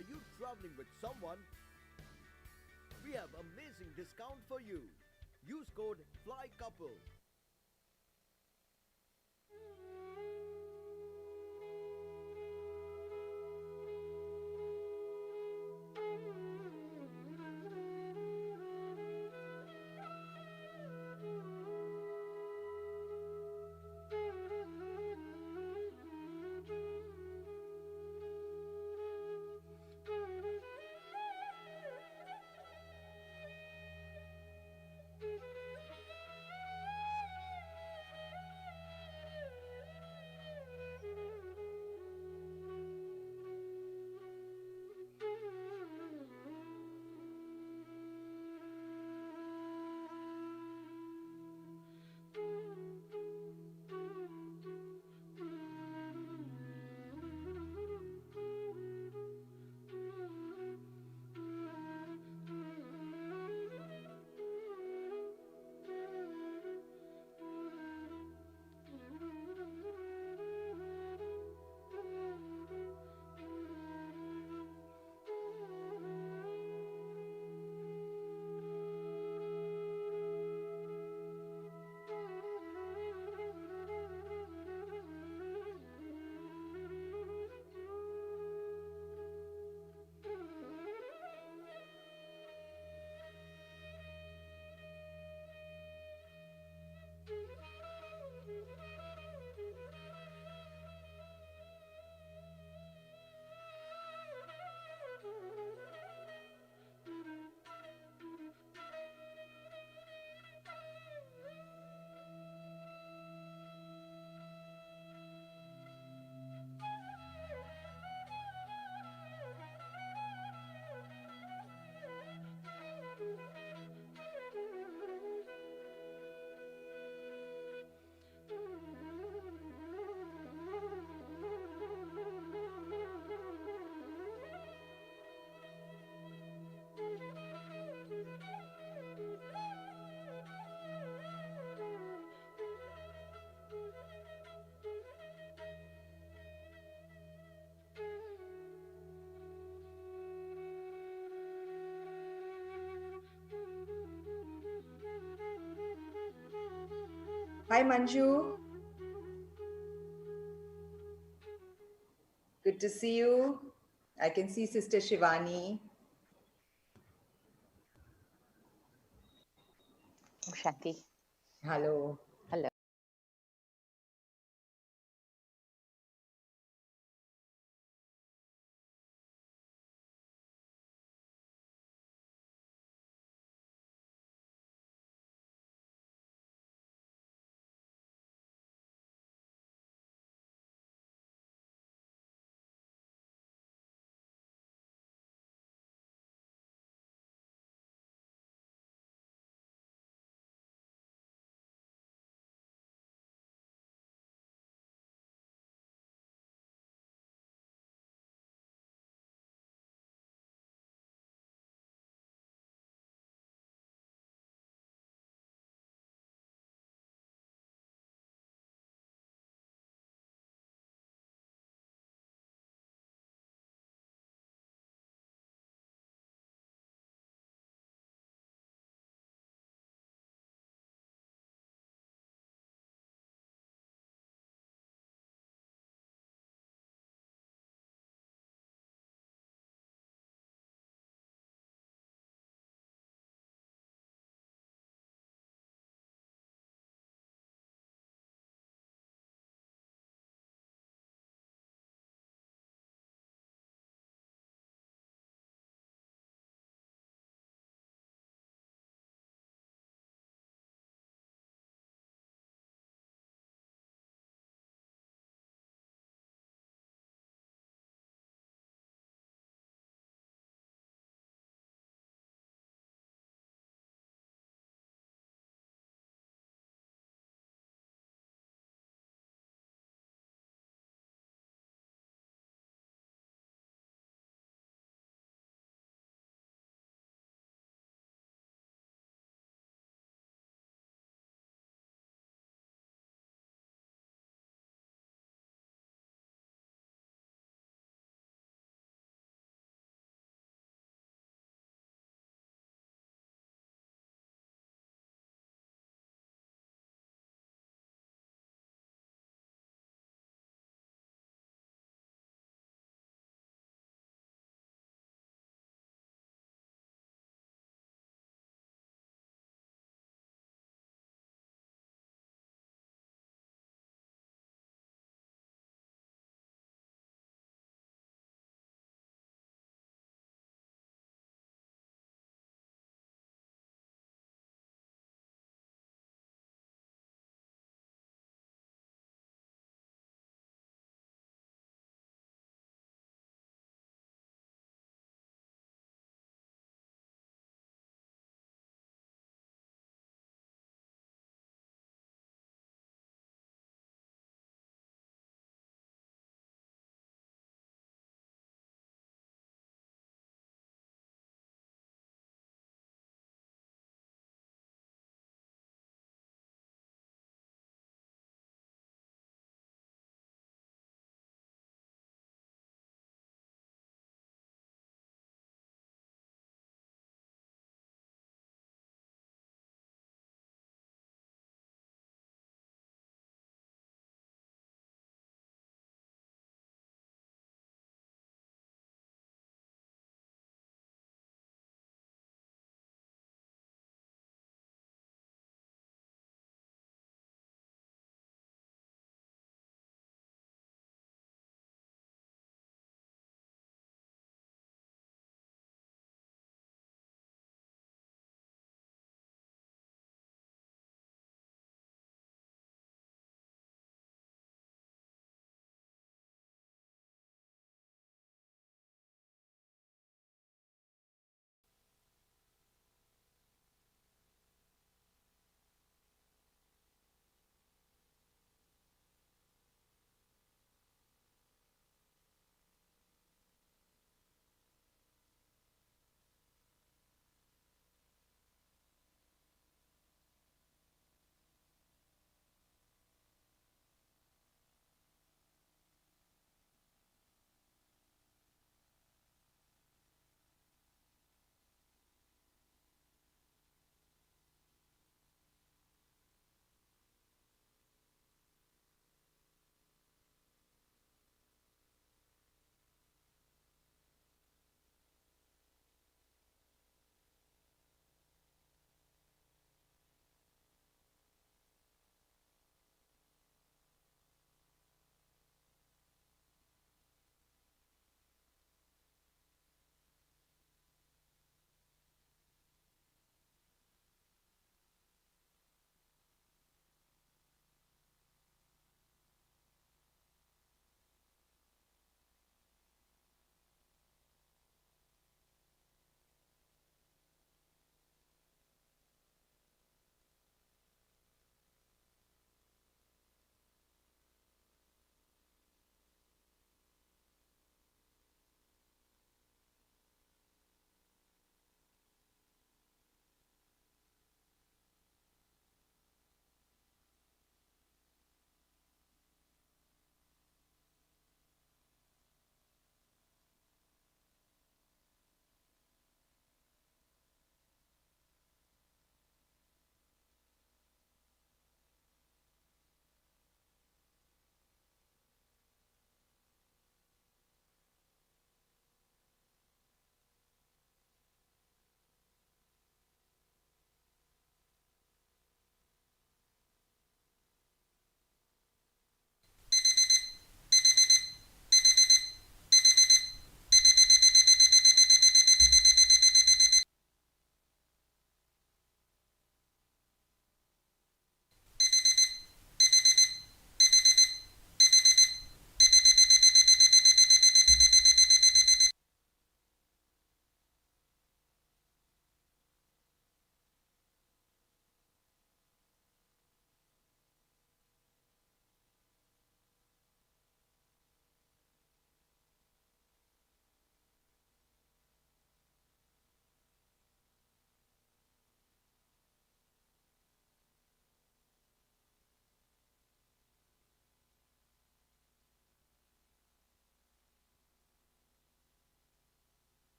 Are you traveling with someone? We have amazing discount for you. Use code FLYCOUPLE. Hi Manju, good to see you. I can see Sister Shivani. Shanti. Hello. Hello.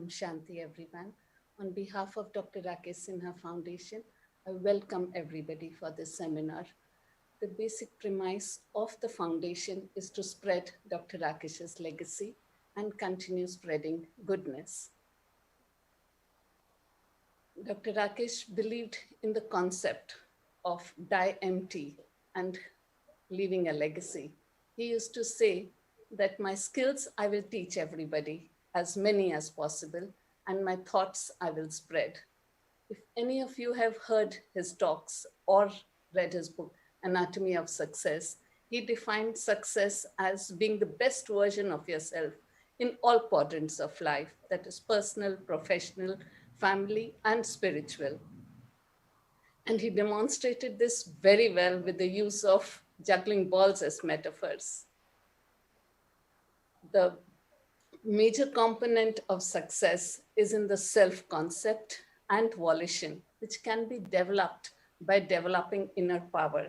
Om Shanti, everyone. On behalf of Dr. Rakesh Sinha Foundation, I welcome everybody for this seminar. The basic premise of the foundation is to spread Dr. Rakesh's legacy and continue spreading goodness. Dr. Rakesh believed in the concept of die empty and leaving a legacy. He used to say that my skills I will teach everybody, as many as possible, and my thoughts I will spread. If any of you have heard his talks or read his book, Anatomy of Success, he defined success as being the best version of yourself in all quadrants of life, that is personal, professional, family, and spiritual. And he demonstrated this very well with the use of juggling balls as metaphors. The major component of success is in the self concept and volition, which can be developed by developing inner power.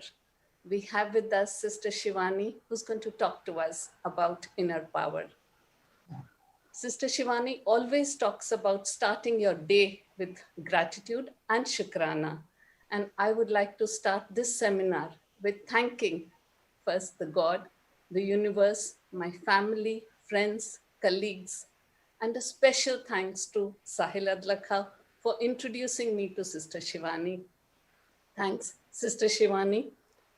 We have with us Sister Shivani, who's going to talk to us about inner power. Sister Shivani always talks about starting your day with gratitude and shukrana. And I would like to start this seminar with thanking first the God, the universe, my family, friends, colleagues, and a special thanks to Sahil Adlakha for introducing me to Sister Shivani. Thanks, Sister Shivani,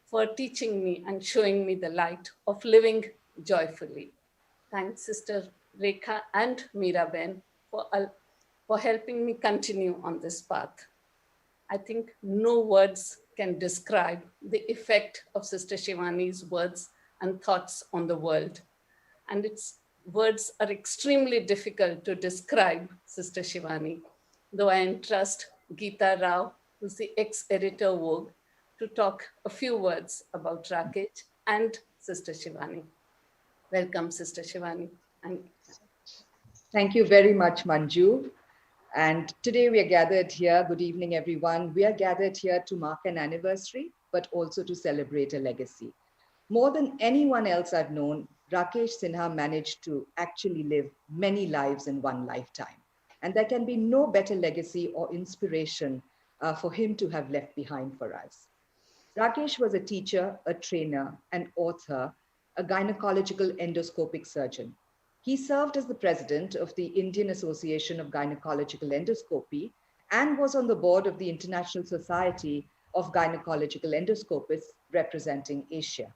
for teaching me and showing me the light of living joyfully. Thanks, Sister Rekha and Meeraben for helping me continue on this path. I think no words can describe the effect of Sister Shivani's words and thoughts on the world. And its words are extremely difficult to describe Sister Shivani, though I entrust Geeta Rao, who's the ex-editor Vogue, to talk a few words about Rakesh and Sister Shivani. Welcome, Sister Shivani. And thank you very much, Manju. And today we are gathered here. Good evening, everyone. We are gathered here to mark an anniversary, but also to celebrate a legacy. More than anyone else I've known, Rakesh Sinha managed to actually live many lives in one lifetime. And there can be no better legacy or inspiration for him to have left behind for us. Rakesh was a teacher, a trainer, an author, a gynecological endoscopic surgeon. He served as the president of the Indian Association of Gynecological Endoscopy and was on the board of the International Society of Gynecological Endoscopists representing Asia.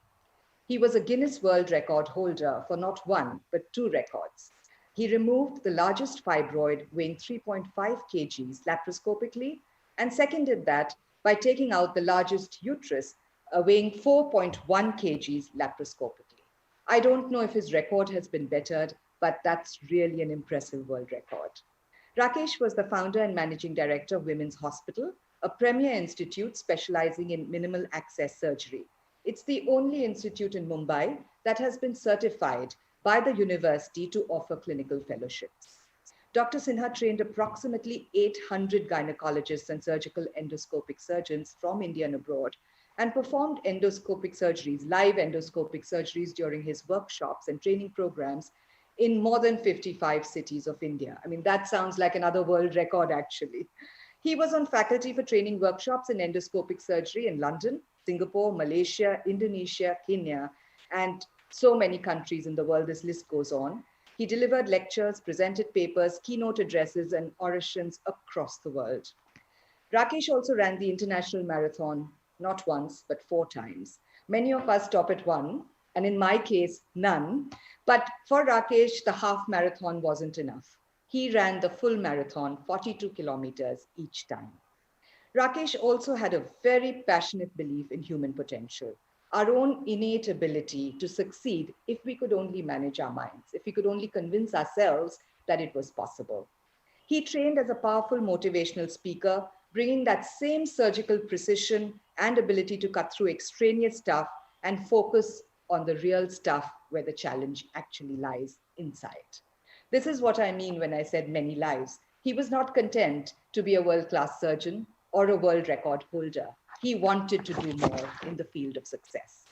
He was a Guinness World Record holder for not one, but two records. He removed the largest fibroid weighing 3.5 kgs laparoscopically and seconded that by taking out the largest uterus weighing 4.1 kgs laparoscopically. I don't know if his record has been bettered, but that's really an impressive world record. Rakesh was the founder and managing director of Women's Hospital, a premier institute specializing in minimal access surgery. It's the only institute in Mumbai that has been certified by the university to offer clinical fellowships. Dr. Sinha trained approximately 800 gynecologists and surgical endoscopic surgeons from India and abroad, and performed endoscopic surgeries, live endoscopic surgeries during his workshops and training programs in more than 55 cities of India. I mean, that sounds like another world record, actually. He was on faculty for training workshops in endoscopic surgery in London, Singapore, Malaysia, Indonesia, Kenya, and so many countries in the world. This list goes on. He delivered lectures, presented papers, keynote addresses, and orations across the world. Rakesh also ran the International Marathon, not once, but 4 times. Many of us stop at one, and in my case, none. But for Rakesh, the half marathon wasn't enough. He ran the full marathon, 42 kilometers each time. Rakesh also had a very passionate belief in human potential, our own innate ability to succeed if we could only manage our minds, if we could only convince ourselves that it was possible. He trained as a powerful motivational speaker, bringing that same surgical precision and ability to cut through extraneous stuff and focus on the real stuff where the challenge actually lies inside. This is what I mean when I said many lives. He was not content to be a world-class surgeon or a world record holder. He wanted to do more in the field of success.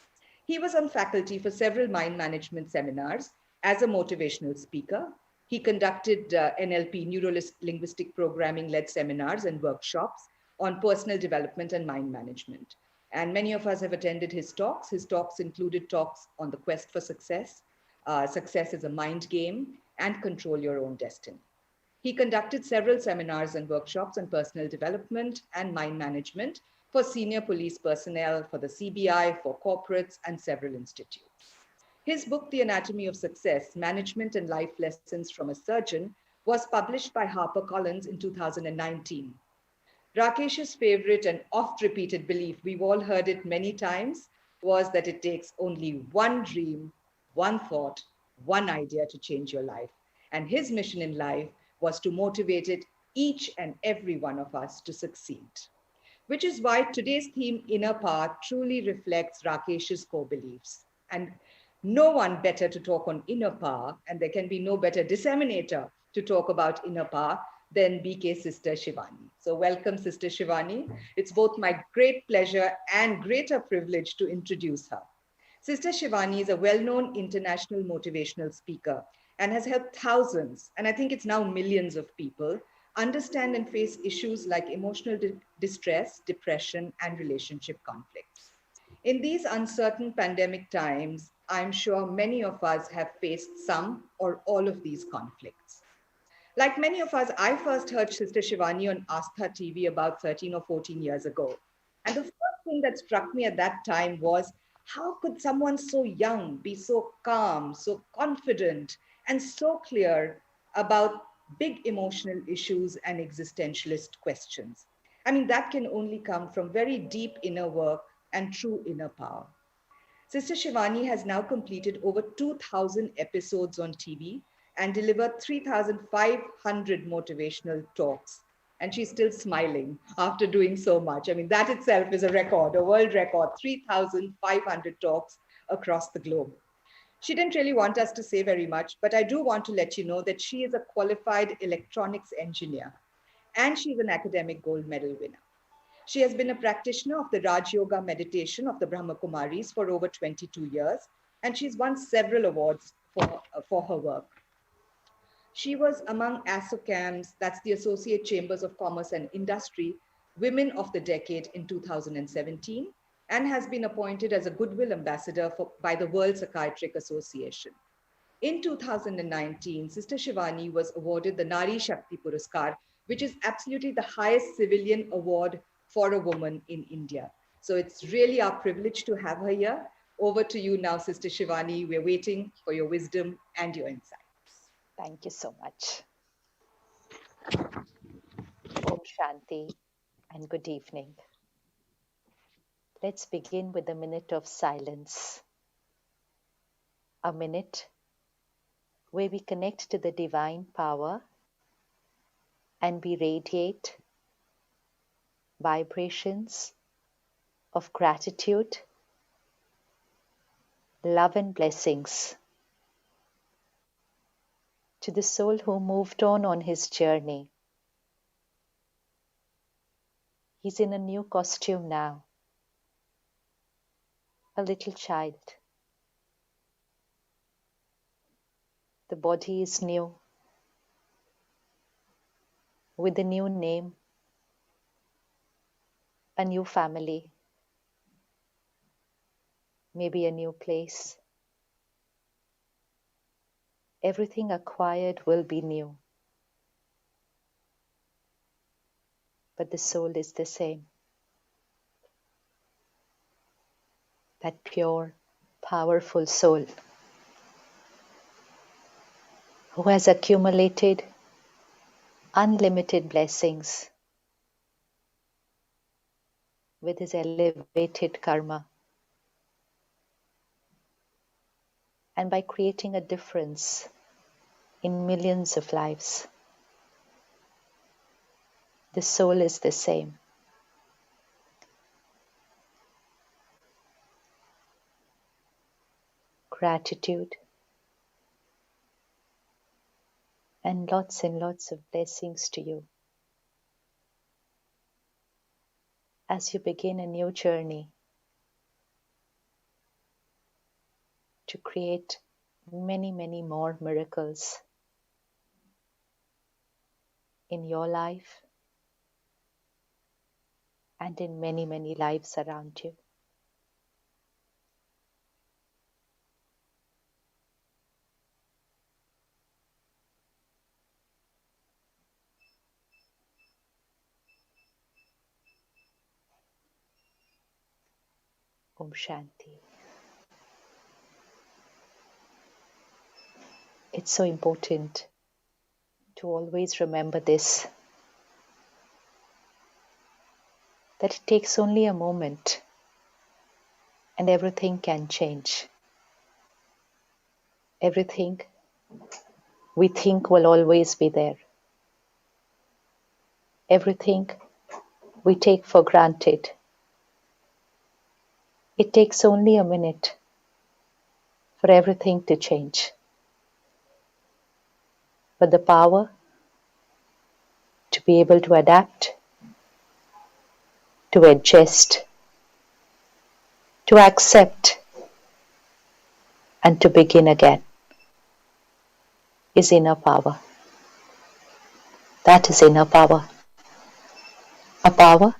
He was on faculty for several mind management seminars as a motivational speaker, He conducted NLP, neuro-linguistic programming-led seminars and workshops on personal development and mind management. And many of us have attended his talks. His talks included talks on the quest for success, success is a mind game, and control your own destiny. He conducted several seminars and workshops on personal development and mind management for senior police personnel, for the CBI, for corporates, and several institutes. His book, The Anatomy of Success, Management and Life Lessons from a Surgeon, was published by HarperCollins in 2019. Rakesh's favorite and oft repeated belief, we've all heard it many times, was that it takes only one dream, one thought, one idea to change your life. And his mission in life was to motivate each and every one of us to succeed. Which is why today's theme, Inner Power, truly reflects Rakesh's core beliefs. And no one better to talk on inner power, and there can be no better disseminator to talk about inner power than BK's sister Shivani. So welcome, Sister Shivani. It's both my great pleasure and greater privilege to introduce her. Sister Shivani is a well-known international motivational speaker and has helped thousands, and I think it's now millions of people, understand and face issues like emotional distress, depression, and relationship conflicts. In these uncertain pandemic times, I'm sure many of us have faced some or all of these conflicts. Like many of us, I first heard Sister Shivani on Astha TV about 13 or 14 years ago. And the first thing that struck me at that time was how could someone so young be so calm, so confident, and so clear about big emotional issues and existentialist questions? I mean, that can only come from very deep inner work and true inner power. Sister Shivani has now completed over 2,000 episodes on TV and delivered 3,500 motivational talks. And she's still smiling after doing so much. I mean, that itself is a record, a world record, 3,500 talks across the globe. She didn't really want us to say very much, but I do want to let you know that she is a qualified electronics engineer and she's an academic gold medal winner. She has been a practitioner of the Raj Yoga meditation of the Brahma Kumaris for over 22 years, and she's won several awards for her work. She was among ASSOCHAM's, that's the Associate Chambers of Commerce and Industry, Women of the Decade in 2017, and has been appointed as a Goodwill Ambassador by the World Psychiatric Association. In 2019, Sister Shivani was awarded the Nari Shakti Puraskar, which is absolutely the highest civilian award for a woman in India. So it's really our privilege to have her here. Over to you now, Sister Shivani. We're waiting for your wisdom and your insights. Thank you so much. Om Shanti and good evening. Let's begin with a minute of silence. A minute where we connect to the divine power and we radiate vibrations of gratitude, love, and blessings to the soul who moved on his journey. He's in a new costume now, a little child. The body is new, with a new name, a new family, maybe a new place. Everything acquired will be new, but the soul is the same. That pure, powerful soul who has accumulated unlimited blessings with his elevated karma. And by creating a difference in millions of lives, the soul is the same. Gratitude and lots of blessings to you as you begin a new journey to create many more miracles in your life and in many, many lives around you. Om Shanti. It's so important to always remember this, that it takes only a moment and everything can change. Everything we think will always be there. Everything we take for granted. It takes only a minute for everything to change. But the power to be able to adapt, to adjust, to accept, and to begin again is inner power. That is inner power. A power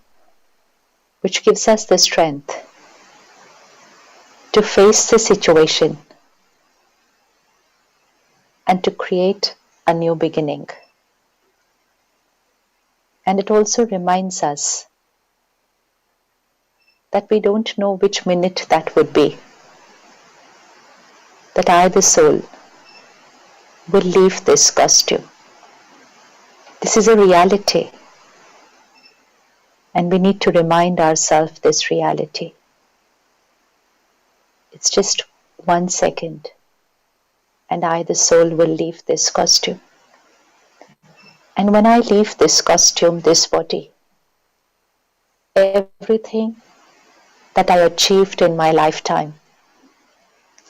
which gives us the strength to face the situation and to create a new beginning. And it also reminds us that we don't know which minute that would be, that I, the soul, will leave this costume. This is a reality, and we need to remind ourselves this reality. It's just 1 second, and I, the soul, will leave this costume. And when I leave this costume, this body, everything that I achieved in my lifetime,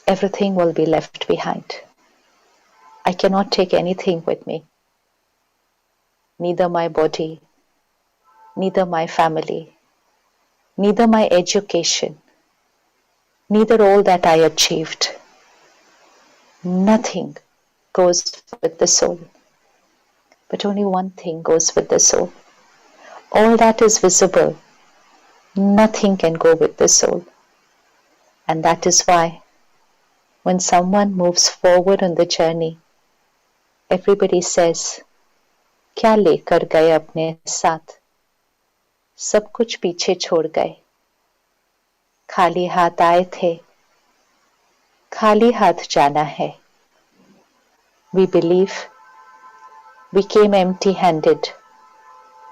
everything will be left behind. I cannot take anything with me. Neither my body, neither my family, neither my education, neither all that I achieved. Nothing goes with the soul. But only one thing goes with the soul. All that is visible, nothing can go with the soul. And that is why when someone moves forward on the journey, everybody says, क्या लेकर गए अपने साथ? सब कुछ पीछे छोड़ गए. खाली हाथ आए थे, खाली हाथ जाना है. We believe we came empty-handed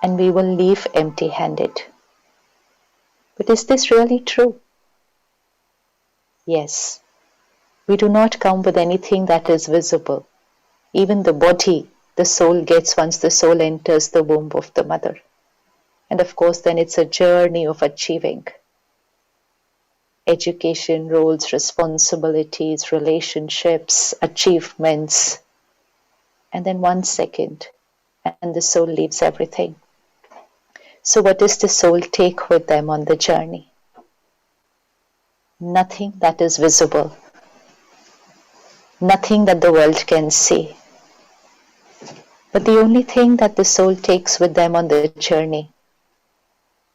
and we will leave empty-handed. But is this really true? Yes. We do not come with anything that is visible. Even the body, the soul gets once the soul enters the womb of the mother. And of course, then it's a journey of achieving. Education, roles, responsibilities, relationships, achievements. And then 1 second, and the soul leaves everything. So what does the soul take with them on the journey? Nothing that is visible. Nothing that the world can see. But the only thing that the soul takes with them on the journey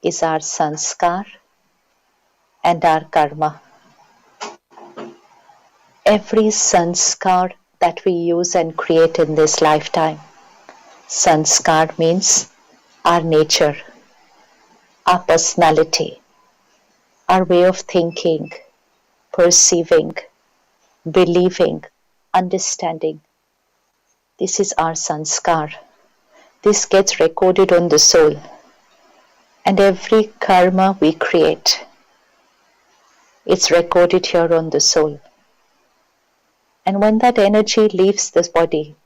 is our sanskar and our karma. Every sanskar that we use and create in this lifetime. Sanskar means our nature, our personality, our way of thinking, perceiving, believing, understanding. This is our sanskar. This gets recorded on the soul. And every karma we create, it's recorded here on the soul. And when that energy leaves this body,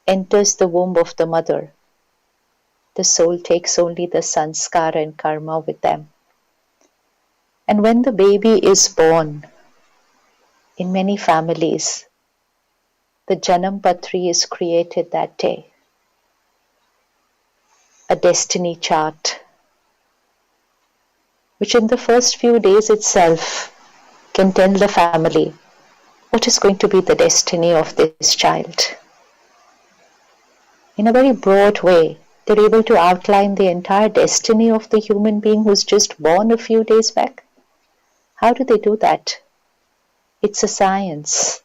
enters the womb of the mother, the soul takes only the sanskar and karma with them. And when the baby is born, in many families, the Janam Patri is created that day. A destiny chart, which in the first few days itself can tell the family what is going to be the destiny of this child. In a very broad way, they're able to outline the entire destiny of the human being who's just born a few days back. How do they do that? It's a science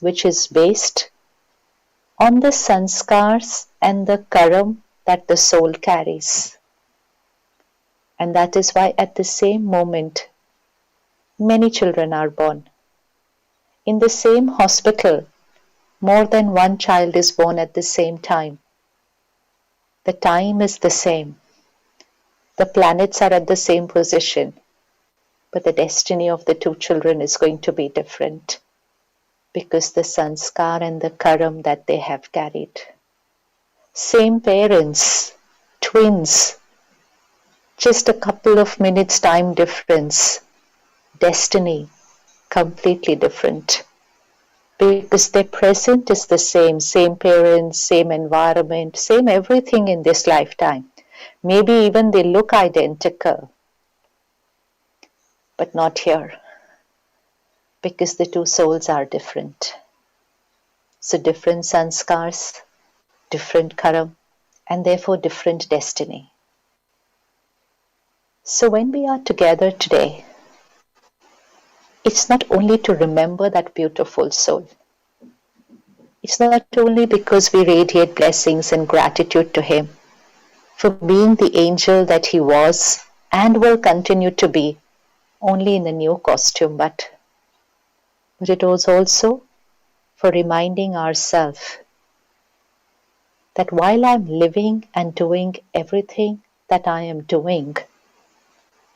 which is based on the sanskars and the karam that the soul carries. And that is why at the same moment, many children are born. In the same hospital, more than one child is born at the same time. The time is the same. The planets are at the same position. But the destiny of the two children is going to be different because the sanskar and the karam that they have carried. Same parents, twins, just a couple of minutes time difference, destiny completely different. Because their present is the same parents, same environment, same everything in this lifetime. Maybe even they look identical, but not here, because the two souls are different. So different sanskars, different karam, and therefore different destiny. So when we are together today, it's not only to remember that beautiful soul. It's not only because we radiate blessings and gratitude to him for being the angel that he was and will continue to be, only in a new costume, but it was also for reminding ourselves that while I'm living and doing everything that I am doing,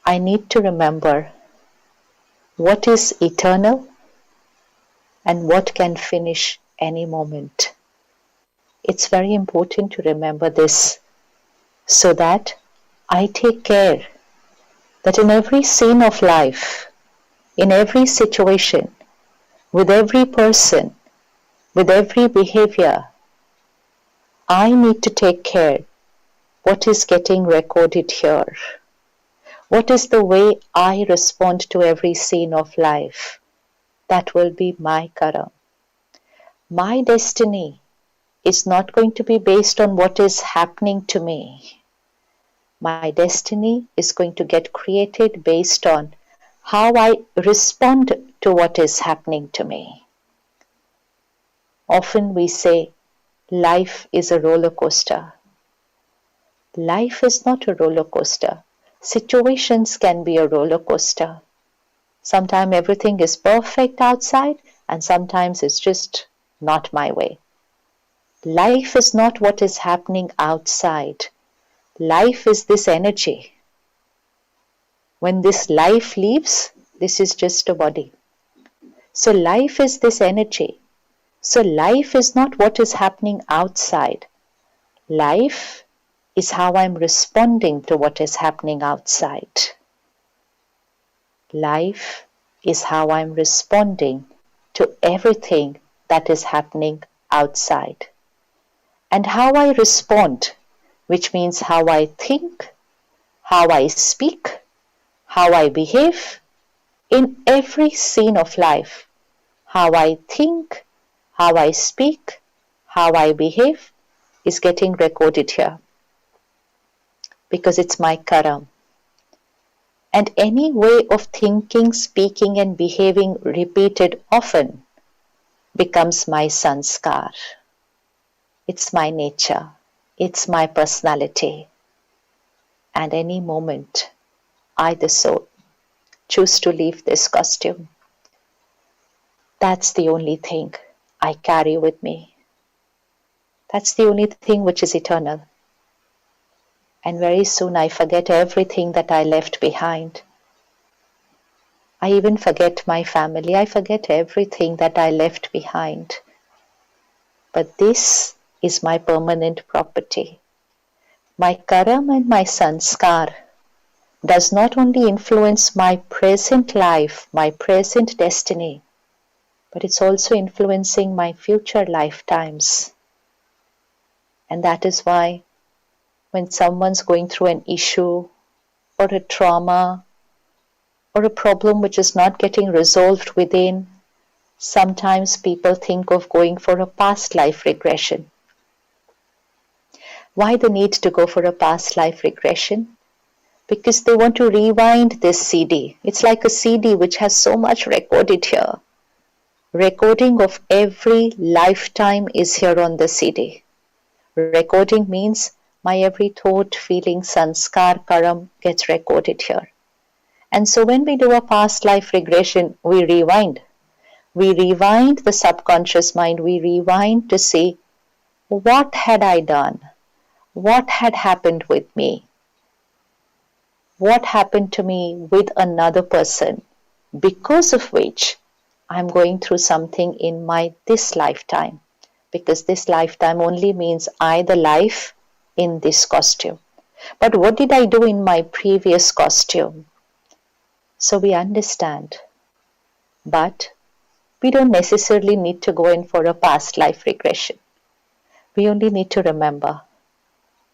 I need to remember what is eternal and what can finish any moment. It's very important to remember this so that I take care that in every scene of life, in every situation, with every person, with every behavior, I need to take care what is getting recorded here. What is the way I respond to every scene of life? That will be my karam. My destiny is not going to be based on what is happening to me. My destiny is going to get created based on how I respond to what is happening to me. Often we say, life is a roller coaster. Life is not a roller coaster. Situations can be a roller coaster. Sometimes everything is perfect outside, and sometimes it's just not my way. Life is not what is happening outside. Life is this energy. When this life leaves, this is just a body. So life is this energy. So life is not what is happening outside. Life is how I'm responding to what is happening outside. Life is how I'm responding to everything that is happening outside. And how I respond, which means how I think, how I speak, how I behave in every scene of life. How I think, how I speak, how I behave is getting recorded here because it's my karam. And any way of thinking, speaking and behaving repeated often becomes my sanskar. It's my nature. It's my personality. And any moment, I, the soul, choose to leave this costume. That's the only thing I carry with me. That's the only thing which is eternal. And very soon I forget everything that I left behind. I even forget my family. I forget everything that I left behind. But this is my permanent property. My karam and my sanskar does not only influence my present life, my present destiny, but it's also influencing my future lifetimes. And that is why when someone's going through an issue or a trauma or a problem which is not getting resolved within, sometimes people think of going for a past life regression. Why the need to go for a past life regression? Because they want to rewind this CD. It's like a CD which has so much recorded here. Recording of every lifetime is here on the CD. Recording means my every thought, feeling, sanskar, karam gets recorded here. And so when we do a past life regression, we rewind. We rewind the subconscious mind. We rewind to see what had I done? What had happened with me? What happened to me with another person because of which I'm going through something in my this lifetime, because this lifetime only means I the life in this costume. But what did I do in my previous costume? So we understand, but we don't necessarily need to go in for a past life regression. We only need to remember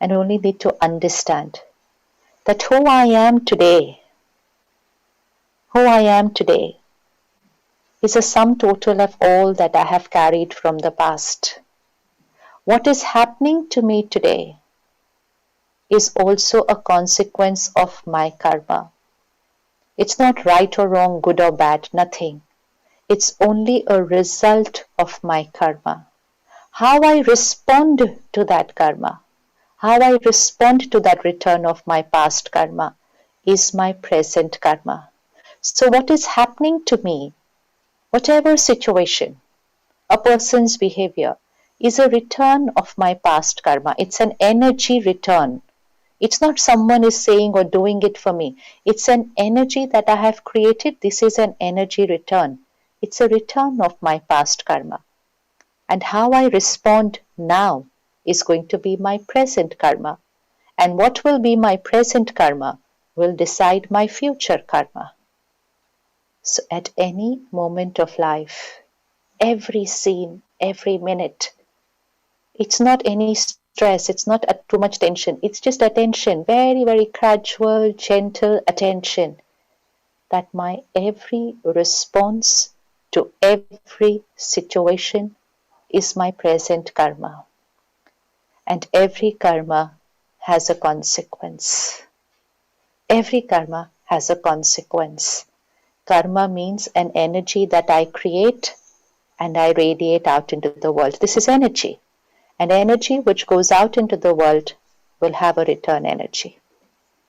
and only need to understand that who I am today is a sum total of all that I have carried from the past. What is happening to me today is also a consequence of my karma. It's not right or wrong, good or bad, nothing. It's only a result of my karma. How I respond to that karma, how I respond to that return of my past karma is my present karma. So what is happening to me, whatever situation, a person's behavior, is a return of my past karma. It's an energy return. It's not someone is saying or doing it for me. It's an energy that I have created. This is an energy return. It's a return of my past karma. And how I respond now is going to be my present karma. And what will be my present karma will decide my future karma. So at any moment of life, every scene, every minute, it's not any stress, it's not too much tension, it's just attention, very, very gradual, gentle attention, that my every response to every situation is my present karma. And every karma has a consequence. Every karma has a consequence. Karma means an energy that I create and I radiate out into the world. This is energy. And energy which goes out into the world will have a return energy.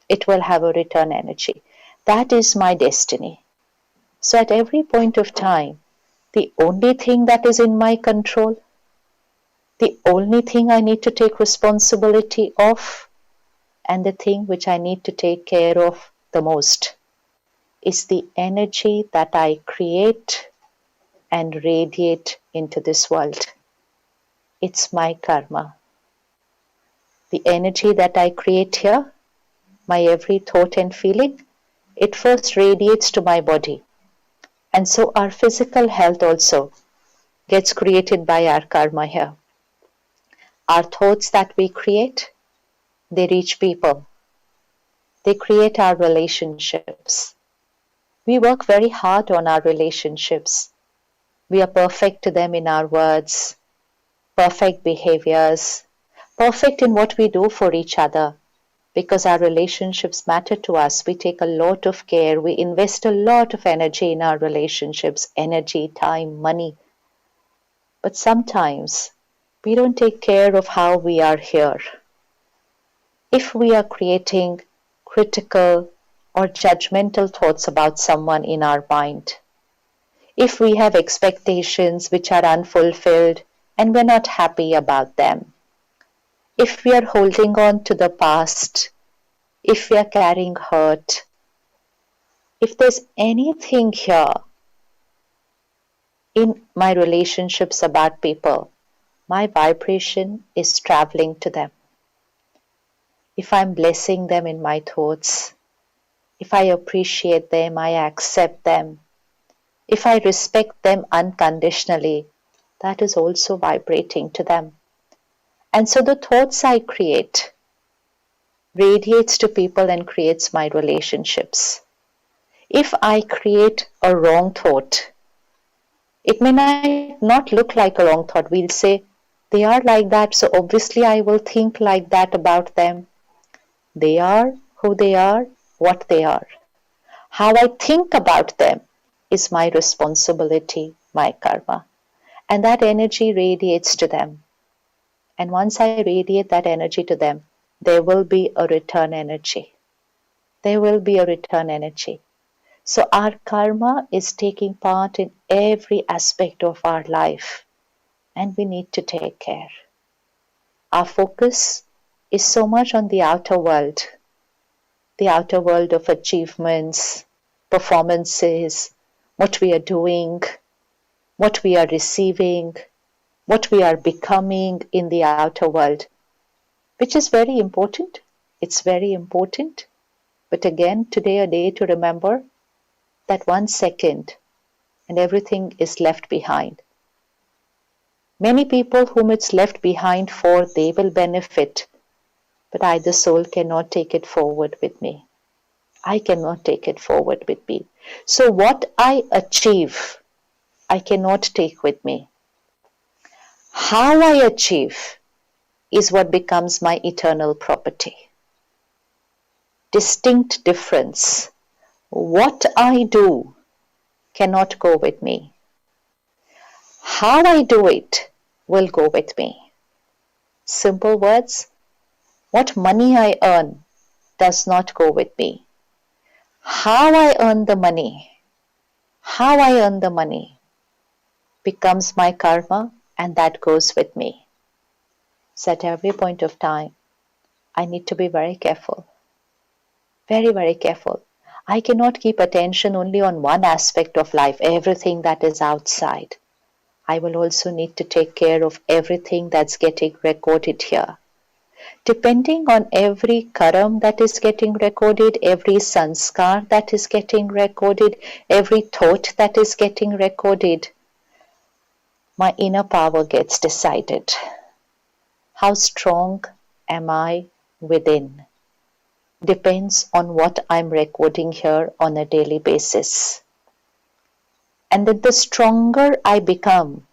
It will have a return energy. That is my destiny. So at every point of time, the only thing that is in my control, the only thing I need to take responsibility of, and the thing which I need to take care of the most, is the energy that I create and radiate into this world. It's my karma. The energy that I create here, my every thought and feeling, it first radiates to my body. And so our physical health also gets created by our karma here. Our thoughts that we create, they reach people. They create our relationships. We work very hard on our relationships. We are perfect to them in our words, perfect behaviors, perfect in what we do for each other. Because our relationships matter to us, we take a lot of care, we invest a lot of energy in our relationships, energy, time, money. But sometimes we don't take care of how we are here. If we are creating critical or judgmental thoughts about someone in our mind, if we have expectations which are unfulfilled and we're not happy about them, if we are holding on to the past, if we are carrying hurt, if there's anything here in my relationships about people, my vibration is traveling to them. If I'm blessing them in my thoughts, if I appreciate them, I accept them, if I respect them unconditionally, that is also vibrating to them. And so the thoughts I create radiates to people and creates my relationships. If I create a wrong thought, it may not look like a wrong thought. We'll say, They are like that, so obviously I will think like that about them. They are who they are, what they are. How I think about them is my responsibility, my karma. And that energy radiates to them. And once I radiate that energy to them, there will be a return energy. There will be a return energy. So our karma is taking part in every aspect of our life, and we need to take care. Our focus is so much on the outer world of achievements, performances, what we are doing, what we are receiving, what we are becoming in the outer world, which is very important. It's very important. But again, today a day to remember that 1 second and everything is left behind. Many people whom it's left behind for, they will benefit, but I, the soul, cannot take it forward with me. I cannot take it forward with me. So what I achieve, I cannot take with me. How I achieve is what becomes my eternal property. Distinct difference. What I do cannot go with me. How I do it will go with me. Simple words. What money I earn does not go with me. How I earn the money, becomes my karma, and that goes with me. So at every point of time, I need to be very careful. Very, very careful. I cannot keep attention only on one aspect of life, everything that is outside. I will also need to take care of everything that's getting recorded here. Depending on every karam that is getting recorded, every sanskar that is getting recorded, every thought that is getting recorded, my inner power gets decided. How strong am I within? Depends on what I'm recording here on a daily basis. And that the stronger I become,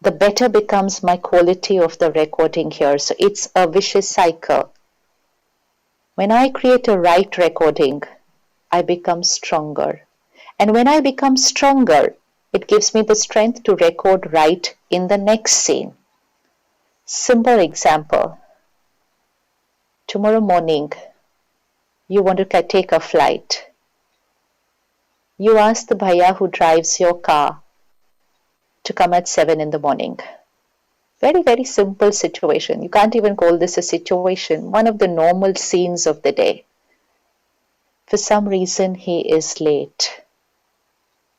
the better becomes my quality of the recording here. So it's a vicious cycle. When I create a right recording, I become stronger. And when I become stronger, it gives me the strength to record right in the next scene. Simple example. Tomorrow morning, you want to take a flight. You ask the bhaiya who drives your car to come at 7 in the morning. Very, very simple situation. You can't even call this a situation. One of the normal scenes of the day. For some reason, he is late.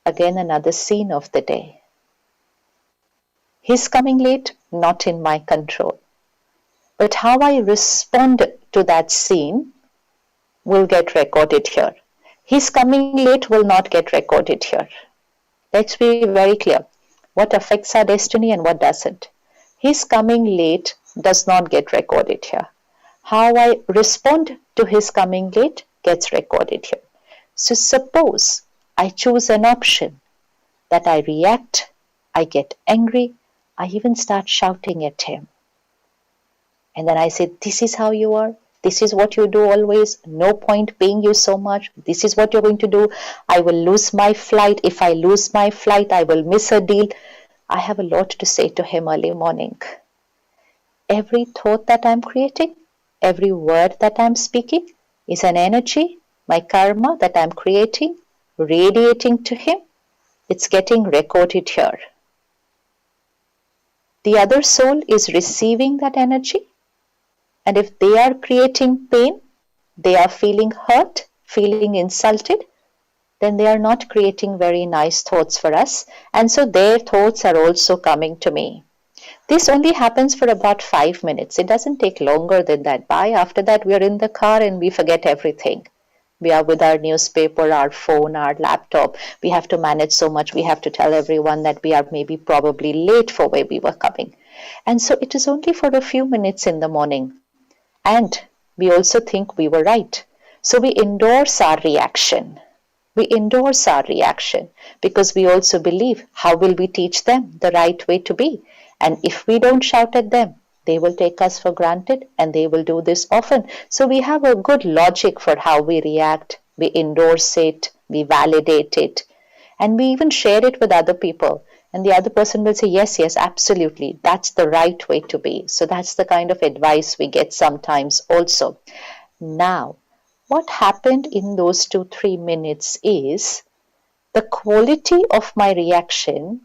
Again, another scene of the day. He's coming late, not in my control. But how I respond to that scene will get recorded here. His coming late will not get recorded here. Let's be very clear. What affects our destiny and what doesn't. His coming late does not get recorded here. How I respond to his coming late gets recorded here. So suppose I choose an option that I react, I get angry, I even start shouting at him. And then I say, this is how you are. This is what you do always. No point paying you so much. This is what you're going to do. I will lose my flight. If I lose my flight, I will miss a deal. I have a lot to say to him early morning. Every thought that I'm creating, every word that I'm speaking is an energy, my karma that I'm creating, radiating to him. It's getting recorded here. The other soul is receiving that energy. And if they are creating pain, they are feeling hurt, feeling insulted, then they are not creating very nice thoughts for us. And so their thoughts are also coming to me. This only happens for about 5 minutes. It doesn't take longer than that. After that, we are in the car and we forget everything. We are with our newspaper, our phone, our laptop. We have to manage so much. We have to tell everyone that we are maybe probably late for where we were coming. And so it is only for a few minutes in the morning. And we also think we were right. So we endorse our reaction. We endorse our reaction because we also believe, how will we teach them the right way to be? And if we don't shout at them, they will take us for granted and they will do this often. So we have a good logic for how we react. We endorse it, we validate it, and we even share it with other people. And the other person will say, yes, yes, absolutely, that's the right way to be. So that's the kind of advice we get sometimes also. Now, what happened in those 2-3 minutes is the quality of my reaction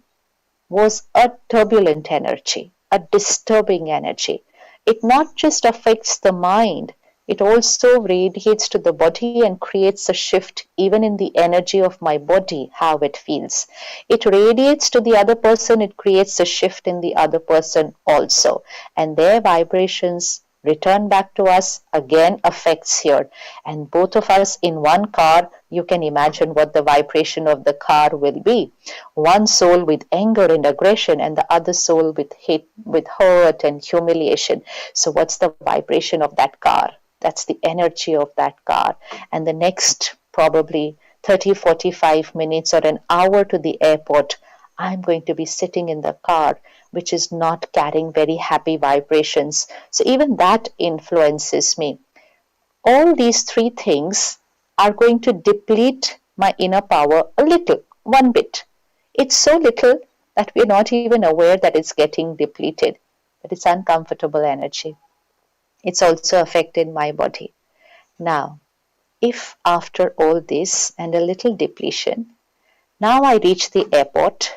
was a turbulent energy, a disturbing energy. It not just affects the mind, it also radiates to the body and creates a shift even in the energy of my body, how it feels. It radiates to the other person, it creates a shift in the other person also. And their vibrations return back to us, again affects here. And both of us in one car, you can imagine what the vibration of the car will be. One soul with anger and aggression, and the other soul with hate, with hurt and humiliation. So what's the vibration of that car? That's the energy of that car. And the next probably 30-45 minutes or an hour to the airport, I'm going to be sitting in the car which is not carrying very happy vibrations. So even that influences me. All these three things are going to deplete my inner power a little, one bit. It's so little that we're not even aware that it's getting depleted, but it's uncomfortable energy. It's also affected my body. Now, if after all this and a little depletion, now I reach the airport,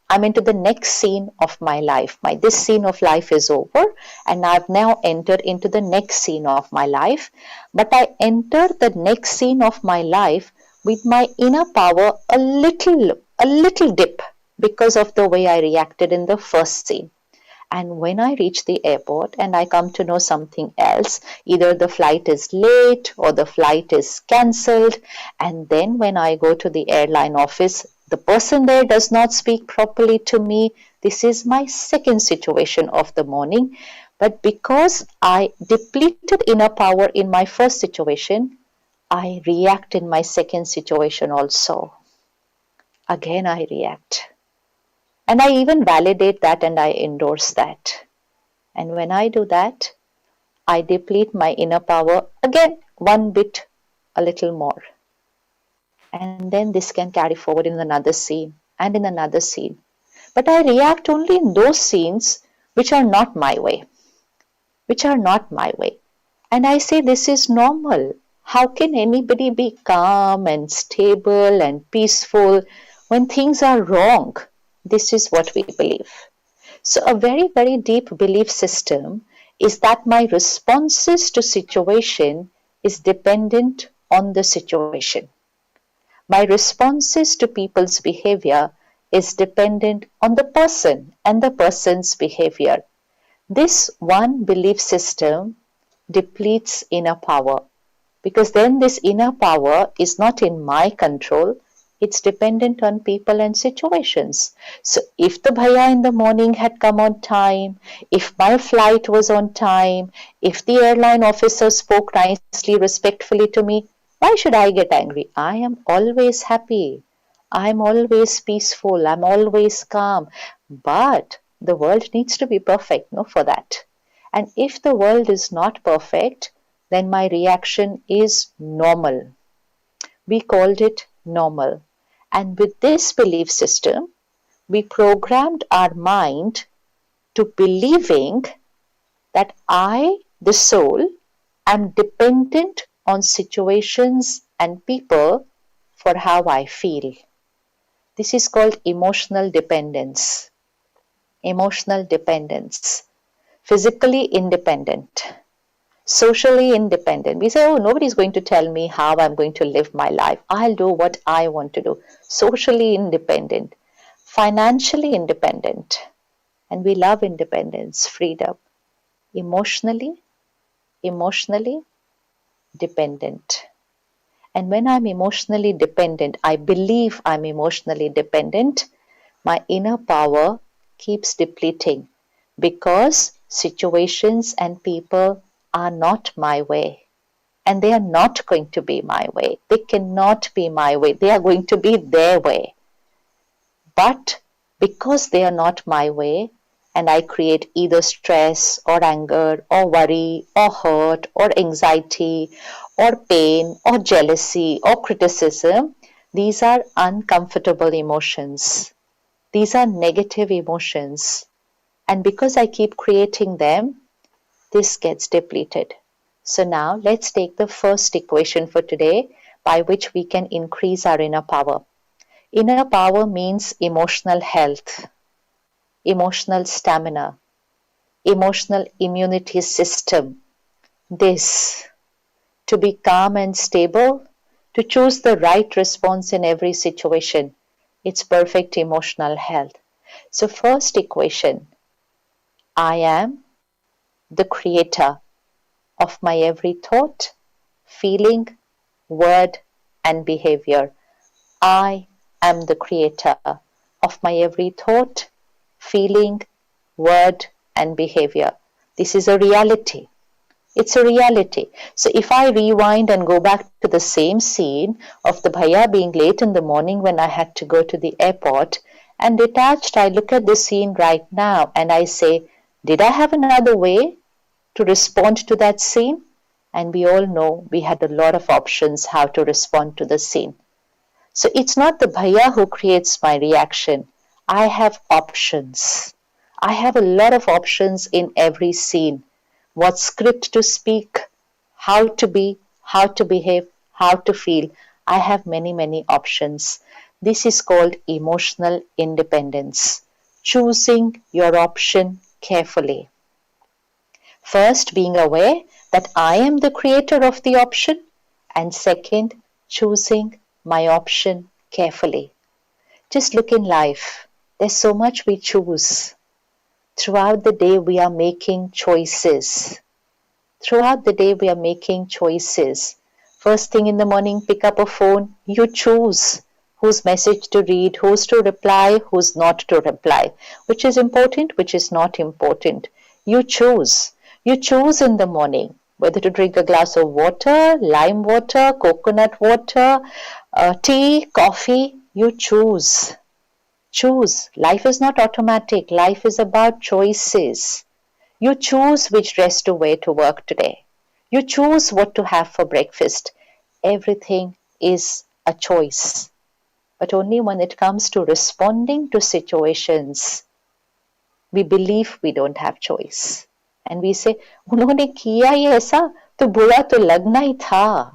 I'm into the next scene of my life. This scene of life is over and I've now entered into the next scene of my life. But I enter the next scene of my life with my inner power a little dip because of the way I reacted in the first scene. And when I reach the airport and I come to know something else, either the flight is late or the flight is cancelled, and then when I go to the airline office, the person there does not speak properly to me. This is my second situation of the morning. But because I depleted inner power in my first situation, I react in my second situation also. Again, I react. And I even validate that and I endorse that. And when I do that, I deplete my inner power again, one bit, a little more. And then this can carry forward in another scene and in another scene. But I react only in those scenes which are not my way. And I say this is normal. How can anybody be calm and stable and peaceful when things are wrong? This is what we believe. So a very, very deep belief system is that my responses to situation is dependent on the situation. My responses to people's behavior is dependent on the person and the person's behavior. This one belief system depletes inner power because then this inner power is not in my control. It's dependent on people and situations. So if the bhaiya in the morning had come on time, if my flight was on time, if the airline officer spoke nicely, respectfully to me, why should I get angry? I am always happy. I'm always peaceful. I'm always calm. But the world needs to be perfect, no, for that. And if the world is not perfect, then my reaction is normal. We called it normal. And with this belief system, we programmed our mind to believing that I, the soul, am dependent on situations and people for how I feel. This is called emotional dependence. Emotional dependence. Physically independent. Socially independent. We say, oh, nobody's going to tell me how I'm going to live my life. I'll do what I want to do. Socially independent. Financially independent. And we love independence, freedom. Emotionally dependent. And when I'm emotionally dependent, I believe I'm emotionally dependent, my inner power keeps depleting because situations and people are not my way. And they are not going to be my way. They cannot be my way. They are going to be their way. But because they are not my way, and I create either stress or anger or worry or hurt or anxiety or pain or jealousy or criticism, these are uncomfortable emotions. These are negative emotions. And because I keep creating them, this gets depleted. So now let's take the first equation for today by which we can increase our inner power. Inner power means emotional health, emotional stamina, emotional immunity system. This, to be calm and stable, to choose the right response in every situation. It's perfect emotional health. So first equation, I am the creator of my every thought, feeling, word, and behavior. I am the creator of my every thought, feeling, word, and behavior. This is a reality. It's a reality. So if I rewind and go back to the same scene of the bhaiya being late in the morning when I had to go to the airport, and detached, I look at the scene right now and I say, did I have another way to respond to that scene? And we all know we had a lot of options how to respond to the scene. So it's not the bhaiya who creates my reaction. I have options. I have a lot of options in every scene. What script to speak, how to be, how to behave, how to feel. I have many, many options. This is called emotional independence. Choosing your option carefully. First, being aware that I am the creator of the option, and second, choosing my option carefully. Just look in life. There's so much we choose. Throughout the day, we are making choices. Throughout the day, we are making choices. First thing in the morning, pick up a phone. You choose whose message to read, who's to reply, who's not to reply, which is important, which is not important. You choose. You choose in the morning whether to drink a glass of water, lime water, coconut water, tea, coffee. You choose. Choose. Life is not automatic. Life is about choices. You choose which dress to wear to work today. You choose what to have for breakfast. Everything is a choice. But only when it comes to responding to situations, we believe we don't have choice. And we say, उन्होंने किया ही ऐसा तो बुरा तो लगना ही था.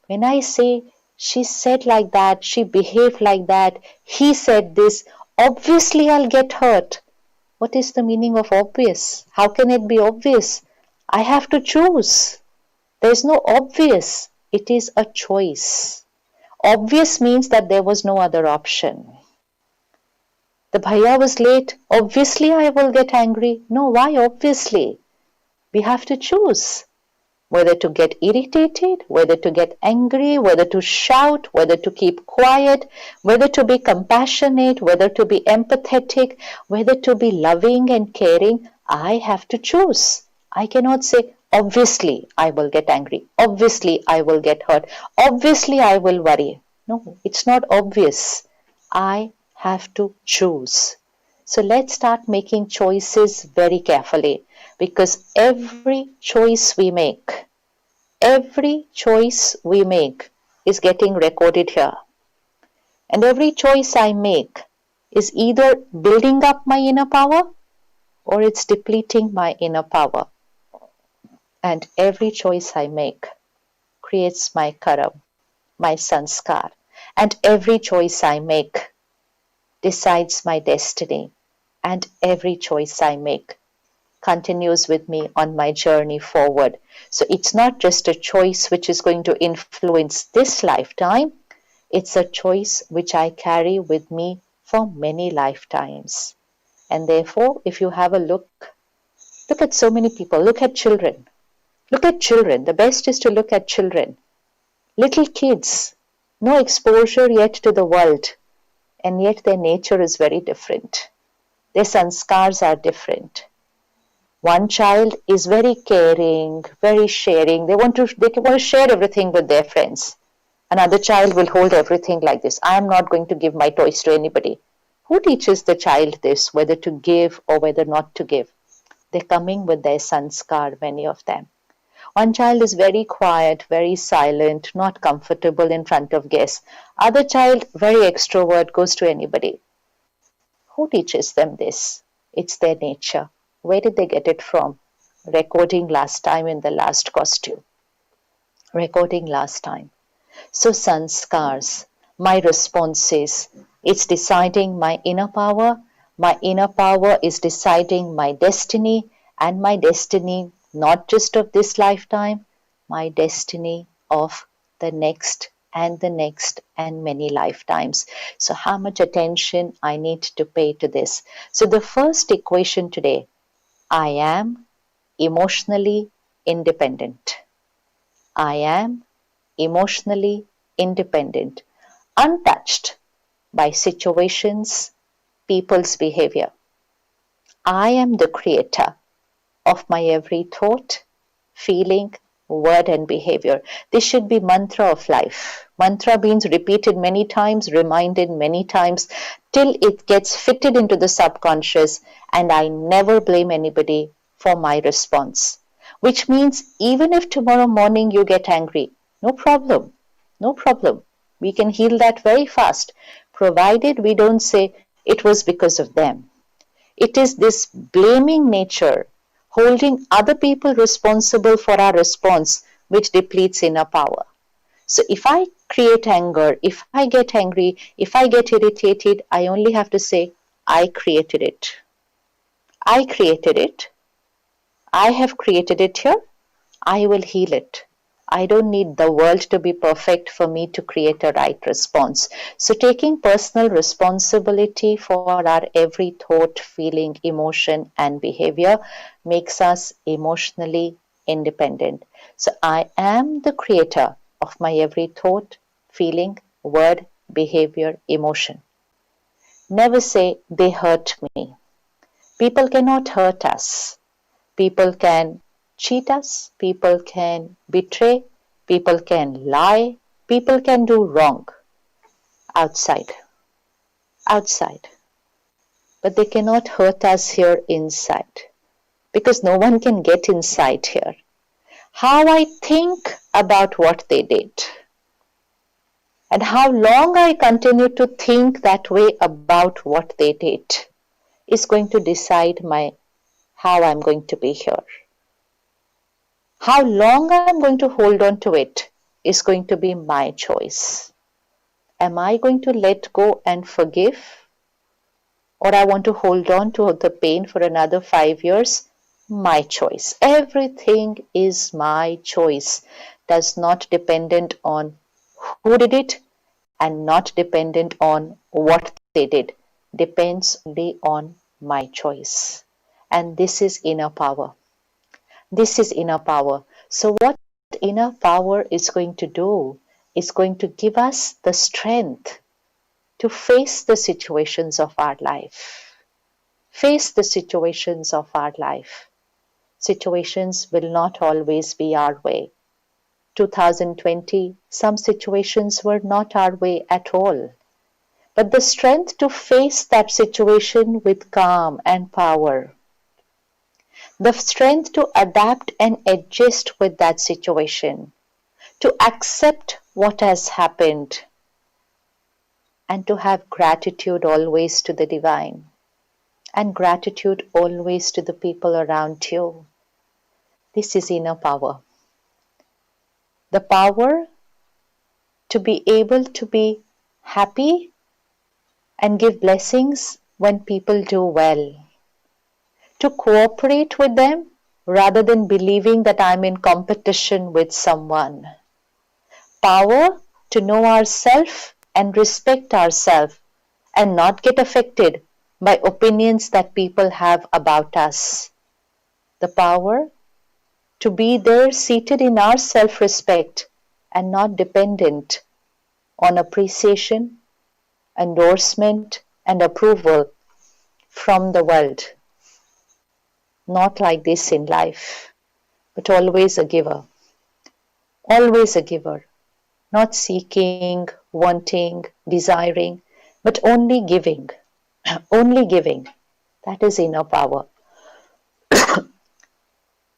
When I say, she said like that, she behaved like that, he said this, obviously I'll get hurt. What is the meaning of obvious? How can it be obvious? I have to choose. There is no obvious. It is a choice. Obvious means that there was no other option. The bhaiya was late. Obviously, I will get angry. No, why obviously? We have to choose whether to get irritated, whether to get angry, whether to shout, whether to keep quiet, whether to be compassionate, whether to be empathetic, whether to be loving and caring. I have to choose. I cannot say, obviously, I will get angry. Obviously, I will get hurt. Obviously, I will worry. No, it's not obvious. I have to choose. So let's start making choices very carefully, because every choice we make is getting recorded here. And every choice I make is either building up my inner power or it's depleting my inner power. And every choice I make creates my karam, my sanskar. And every choice I make decides my destiny. And every choice I make continues with me on my journey forward. So it's not just a choice which is going to influence this lifetime, it's a choice which I carry with me for many lifetimes. And therefore, if you have a look at so many people, look at children. Look at children. The best is to look at children. Little kids, no exposure yet to the world, and yet their nature is very different. Their sanskars are different. One child is very caring, very sharing. They want to share everything with their friends. Another child will hold everything like this. I am not going to give my toys to anybody. Who teaches the child this, whether to give or whether not to give? They're coming with their sanskar, many of them. One child is very quiet, very silent, not comfortable in front of guests. Other child, very extrovert, goes to anybody. Who teaches them this? It's their nature. Where did they get it from? Recording last time in the last costume. Recording last time. So sanskars, my responses, it's deciding my inner power. My inner power is deciding my destiny, and my destiny not just of this lifetime, my destiny of the next and the next and many lifetimes. So how much attention I need to pay to this. So the first equation today, I am emotionally independent. I am emotionally independent, untouched by situations, people's behavior. I am the creator of my every thought, feeling, word, and behavior. This should be mantra of life. Mantra means repeated many times, reminded many times, till it gets fitted into the subconscious, and I never blame anybody for my response. Which means even if tomorrow morning you get angry, no problem, no problem. We can heal that very fast, provided we don't say it was because of them. It is this blaming nature, holding other people responsible for our response, which depletes inner power. So if I create anger, if I get angry, if I get irritated, I only have to say, I created it. I created it. I have created it here. I will heal it. I don't need the world to be perfect for me to create a right response. So taking personal responsibility for our every thought, feeling, emotion, and behavior makes us emotionally independent. So I am the creator of my every thought, feeling, word, behavior, emotion. Never say they hurt me. People cannot hurt us. People can cheat us, people can betray, people can lie, people can do wrong outside, outside. But they cannot hurt us here inside because no one can get inside here. How I think about what they did and how long I continue to think that way about what they did is going to decide how I'm going to be here. How long I'm going to hold on to it is going to be my choice. Am I going to let go and forgive? Or I want to hold on to the pain for another 5 years? My choice. Everything is my choice. Does not dependent on who did it and not dependent on what they did. Depends only on my choice. And this is inner power. This is inner power. So what inner power is going to do is going to give us the strength to face the situations of our life. Face the situations of our life. Situations will not always be our way. 2020, some situations were not our way at all. But the strength to face that situation with calm and power, the strength to adapt and adjust with that situation, to accept what has happened, and to have gratitude always to the divine, and gratitude always to the people around you. This is inner power. The power to be able to be happy and give blessings when people do well. To cooperate with them rather than believing that I'm in competition with someone. Power to know ourselves and respect ourselves and not get affected by opinions that people have about us. The power to be there seated in our self-respect and not dependent on appreciation, endorsement, and approval from the world. Not like this in life, but always a giver. Always a giver. Not seeking, wanting, desiring, but only giving. Only giving. That is inner power.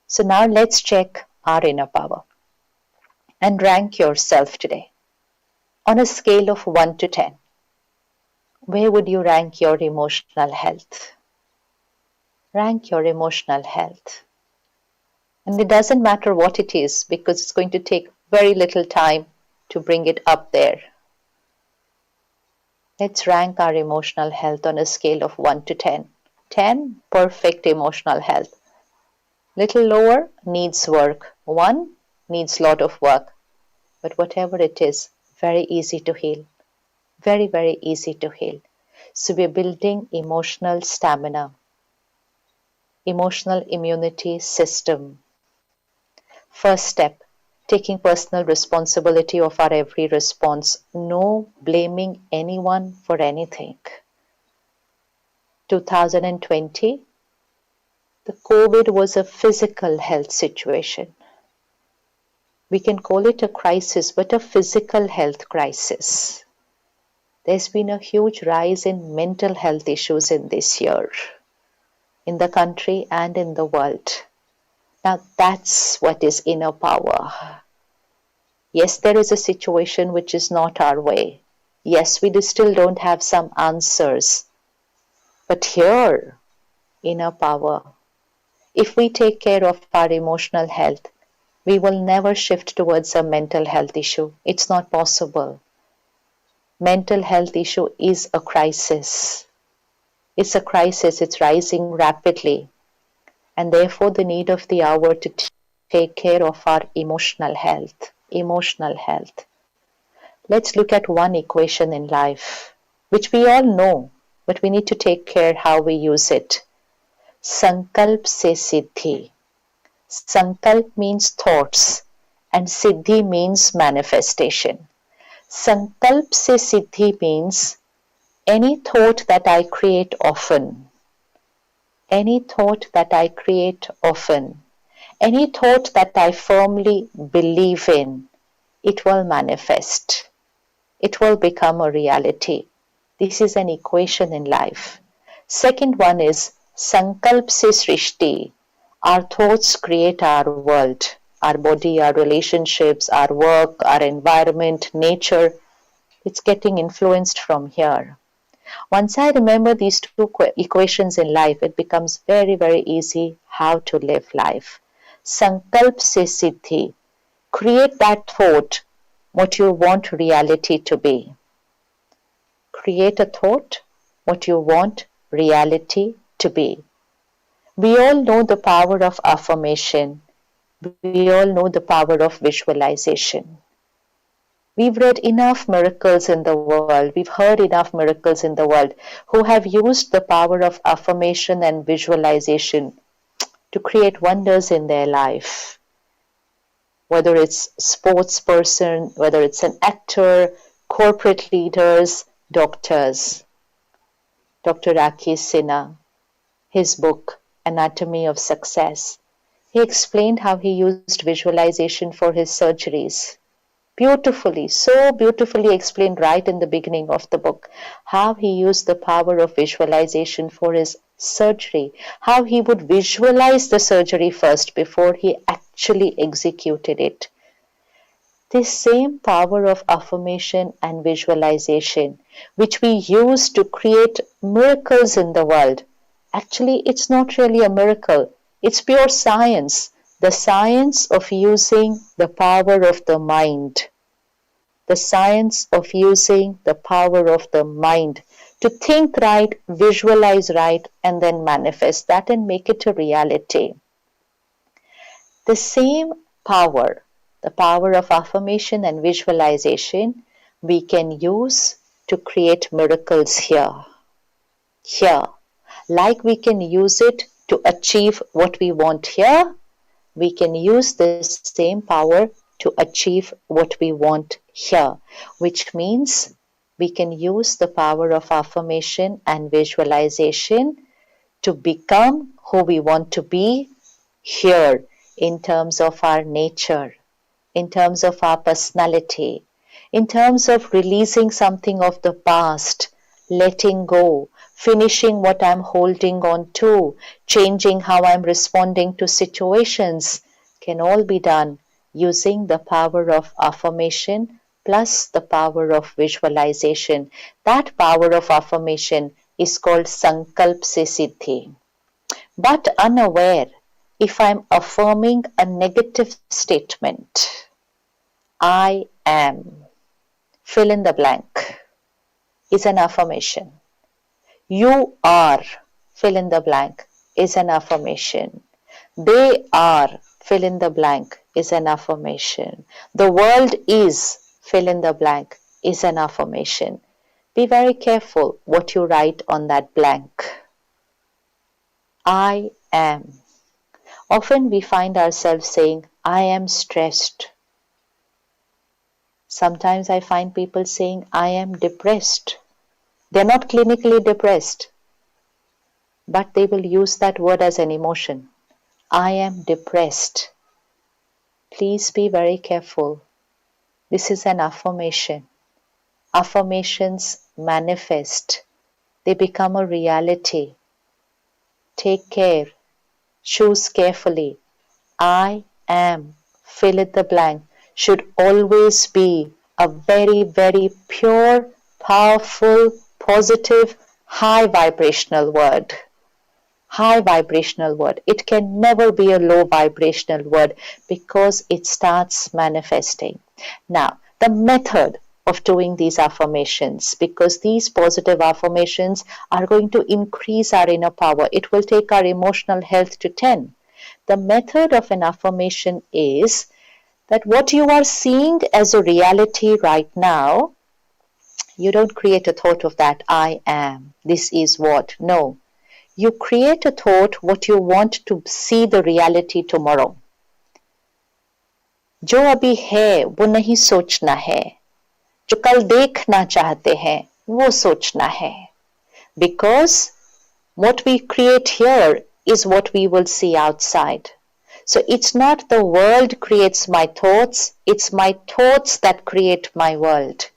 So now let's check our inner power and rank yourself today. On a scale of 1 to 10, where would you rank your emotional health? Rank your emotional health. And it doesn't matter what it is because it's going to take very little time to bring it up there. Let's rank our emotional health on a scale of 1 to 10. 10, perfect emotional health. Little lower, needs work. 1, needs lot of work. But whatever it is, very easy to heal. Very, very easy to heal. So we're building emotional stamina, emotional immunity system. First step, taking personal responsibility of our every response. No blaming anyone for anything. 2020, the COVID was a physical health situation. We can call it a crisis, but a physical health crisis. There's been a huge rise in mental health issues in this year, in the country and in the world. Now that's what is inner power. Yes, there is a situation which is not our way. Yes, we still don't have some answers. But here, inner power. If we take care of our emotional health, we will never shift towards a mental health issue. It's not possible. Mental health issue is a crisis. It's a crisis, it's rising rapidly. And therefore the need of the hour to take care of our emotional health. Emotional health. Let's look at one equation in life, which we all know, but we need to take care how we use it. Sankalp se siddhi. Sankalp means thoughts and siddhi means manifestation. Sankalp se siddhi means any thought that I create often, any thought that I create often, any thought that I firmly believe in, it will manifest. It will become a reality. This is an equation in life. Second one is Sankalp se srishti. Our thoughts create our world, our body, our relationships, our work, our environment, nature. It's getting influenced from here. Once I remember these two equations in life, it becomes very, very easy how to live life. Sankalp se siddhi. Create that thought, what you want reality to be. Create a thought, what you want reality to be. We all know the power of affirmation. We all know the power of visualization. We've read enough miracles in the world, we've heard enough miracles in the world who have used the power of affirmation and visualization to create wonders in their life. Whether it's sports person, whether it's an actor, corporate leaders, doctors. Dr. Rakesh Sinha, his book, Anatomy of Success, he explained how he used visualization for his surgeries. Beautifully, so beautifully explained right in the beginning of the book, how he used the power of visualization for his surgery, how he would visualize the surgery first before he actually executed it. This same power of affirmation and visualization, which we use to create miracles in the world, actually it's not really a miracle, it's pure science. The science of using the power of the mind. The science of using the power of the mind to think right, visualize right, and then manifest that and make it a reality. The same power, the power of affirmation and visualization, we can use to create miracles here. Here. Like we can use it to achieve what we want here, we can use this same power to achieve what we want here, which means we can use the power of affirmation and visualization to become who we want to be here in terms of our nature, in terms of our personality, in terms of releasing something of the past, letting go, finishing what I'm holding on to, changing how I'm responding to situations can all be done using the power of affirmation plus the power of visualization. That power of affirmation is called Sankalp Se Siddhi. But unaware, if I'm affirming a negative statement, I am, fill in the blank, is an affirmation. You are, fill in the blank, is an affirmation. They are, fill in the blank, is an affirmation. The world is, fill in the blank, is an affirmation. Be very careful what you write on that blank. I am. Often we find ourselves saying, I am stressed. Sometimes I find people saying, I am depressed. They're not clinically depressed, but they will use that word as an emotion. I am depressed. Please be very careful. This is an affirmation. Affirmations manifest. They become a reality. Take care. Choose carefully. I am, fill in the blank, should always be a very, very pure, powerful, positive, high vibrational word. High vibrational word. It can never be a low vibrational word because it starts manifesting. Now, the method of doing these affirmations, because these positive affirmations are going to increase our inner power. It will take our emotional health to 10. The method of an affirmation is that what you are seeing as a reality right now, you don't create a thought of that, I am, this is what. No. You create a thought what you want to see the reality tomorrow. जो अभी है वो नहीं सोचना है, जो कल देखना चाहते हैं वो सोचना है. Because what we create here is what we will see outside. So it's not the world creates my thoughts, it's my thoughts that create my world.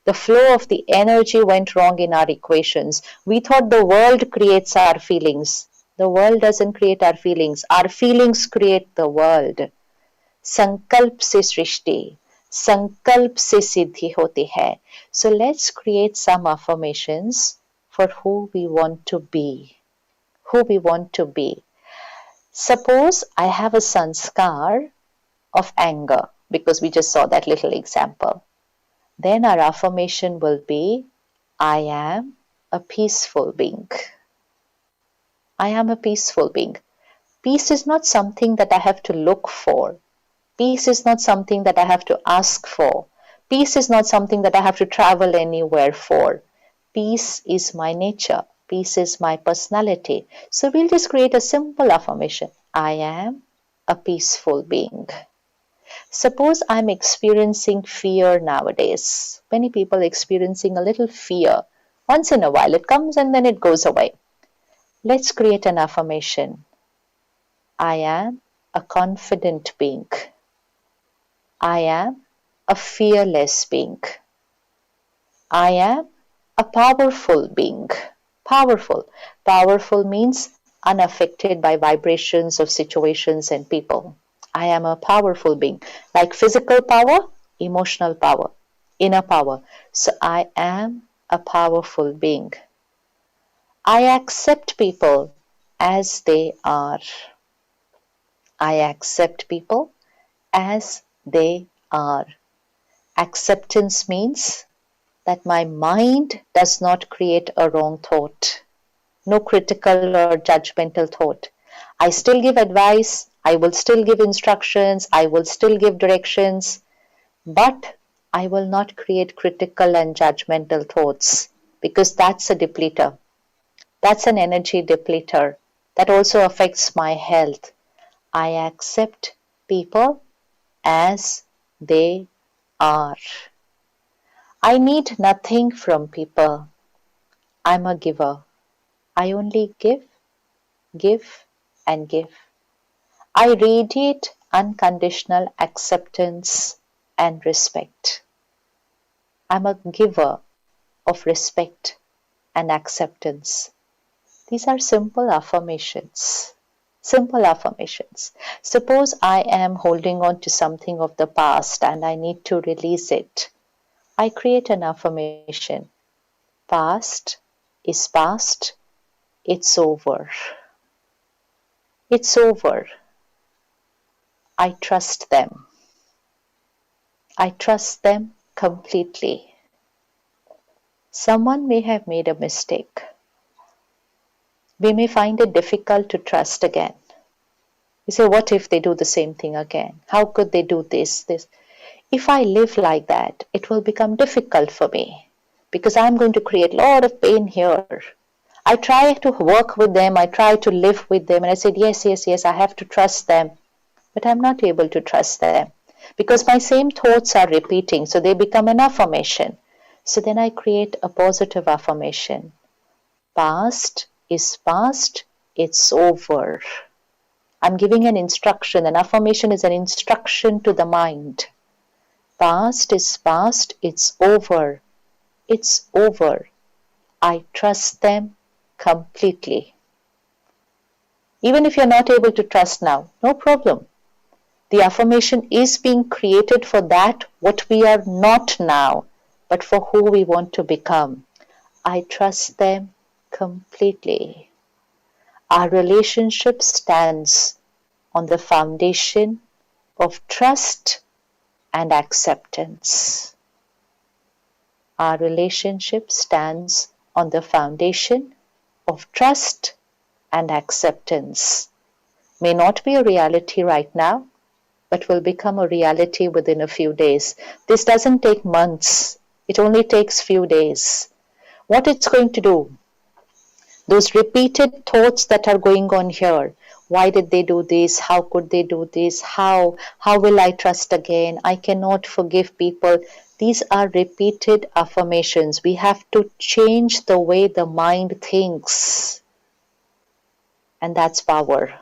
The flow of the energy went wrong in our equations. We thought the world creates our feelings. The world doesn't create our feelings. Our feelings create the world. Sankalp se srishti, sankalp se siddhi hoti hai. So let's create some affirmations for who we want to be. Who we want to be. Suppose I have a sanskar of anger, because we just saw that little example. Then our affirmation will be, I am a peaceful being. I am a peaceful being. Peace is not something that I have to look for. Peace is not something that I have to ask for. Peace is not something that I have to travel anywhere for. Peace is my nature. Peace is my personality. So we'll just create a simple affirmation. I am a peaceful being. Suppose I'm experiencing fear nowadays. Many people experiencing a little fear. Once in a while it comes and then it goes away. Let's create an affirmation. I am a confident being. I am a fearless being. I am a powerful being. Powerful. Powerful means unaffected by vibrations of situations and people. I am a powerful being. Like physical power, emotional power, inner power. So I am a powerful being. I accept people as they are. I accept people as they are. Acceptance means that my mind does not create a wrong thought. No critical or judgmental thought. I still give advice, I will still give instructions, I will still give directions, but I will not create critical and judgmental thoughts because that's a depleter. That's an energy depleter. That also affects my health. I accept people as they are. I need nothing from people. I'm a giver. I only give, and give. I radiate unconditional acceptance and respect. I'm a giver of respect and acceptance. These are simple affirmations. Simple affirmations. Suppose I am holding on to something of the past and I need to release it. I create an affirmation. Past is past. It's over. It's over. I trust them. I trust them completely. Someone may have made a mistake. We may find it difficult to trust again. You say, what if they do the same thing again? How could they do this? If I live like that, it will become difficult for me because I'm going to create a lot of pain here. I try to work with them, I try to live with them, and I said, yes, I have to trust them. But I'm not able to trust them because my same thoughts are repeating, so they become an affirmation. So then I create a positive affirmation. Past is past, it's over. I'm giving an instruction. An affirmation is an instruction to the mind. Past is past, it's over. It's over. I trust them completely. Even if you're not able to trust now, no problem. The affirmation is being created for that what we are not now, but for who we want to become. I trust them completely. Our relationship stands on the foundation of trust and acceptance. Our relationship stands on the foundation of trust and acceptance. May not be a reality right now, but will become a reality within a few days. This doesn't take months. It only takes few days. What it's going to do, those repeated thoughts that are going on here, why did they do this? How could they do this? How will I trust again? I cannot forgive people. These are repeated affirmations. We have to change the way the mind thinks. And that's power.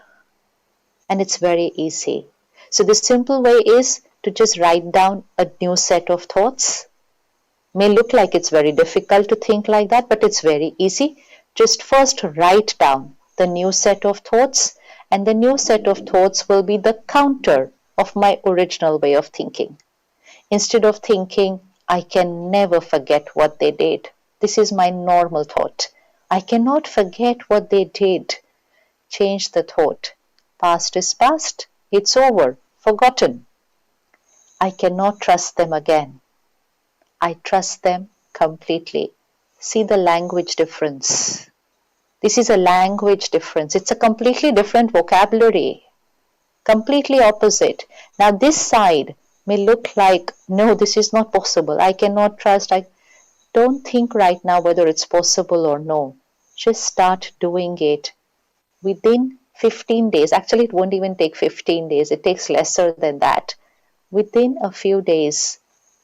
And it's very easy. So the simple way is to just write down a new set of thoughts. May look like it's very difficult to think like that, but it's very easy. Just first write down the new set of thoughts, and the new set of thoughts will be the counter of my original way of thinking. Instead of thinking, I can never forget what they did. This is my normal thought. I cannot forget what they did. Change the thought. Past is past. It's over. Forgotten. I cannot trust them again. I trust them completely. See the language difference. This is a language difference. It's a completely different vocabulary. Completely opposite. Now this side may look like, no, this is not possible. I cannot trust. I don't think right now whether it's possible or no. Just start doing it. Within 15 days, actually it won't even take 15 days. It takes lesser than that. Within a few days,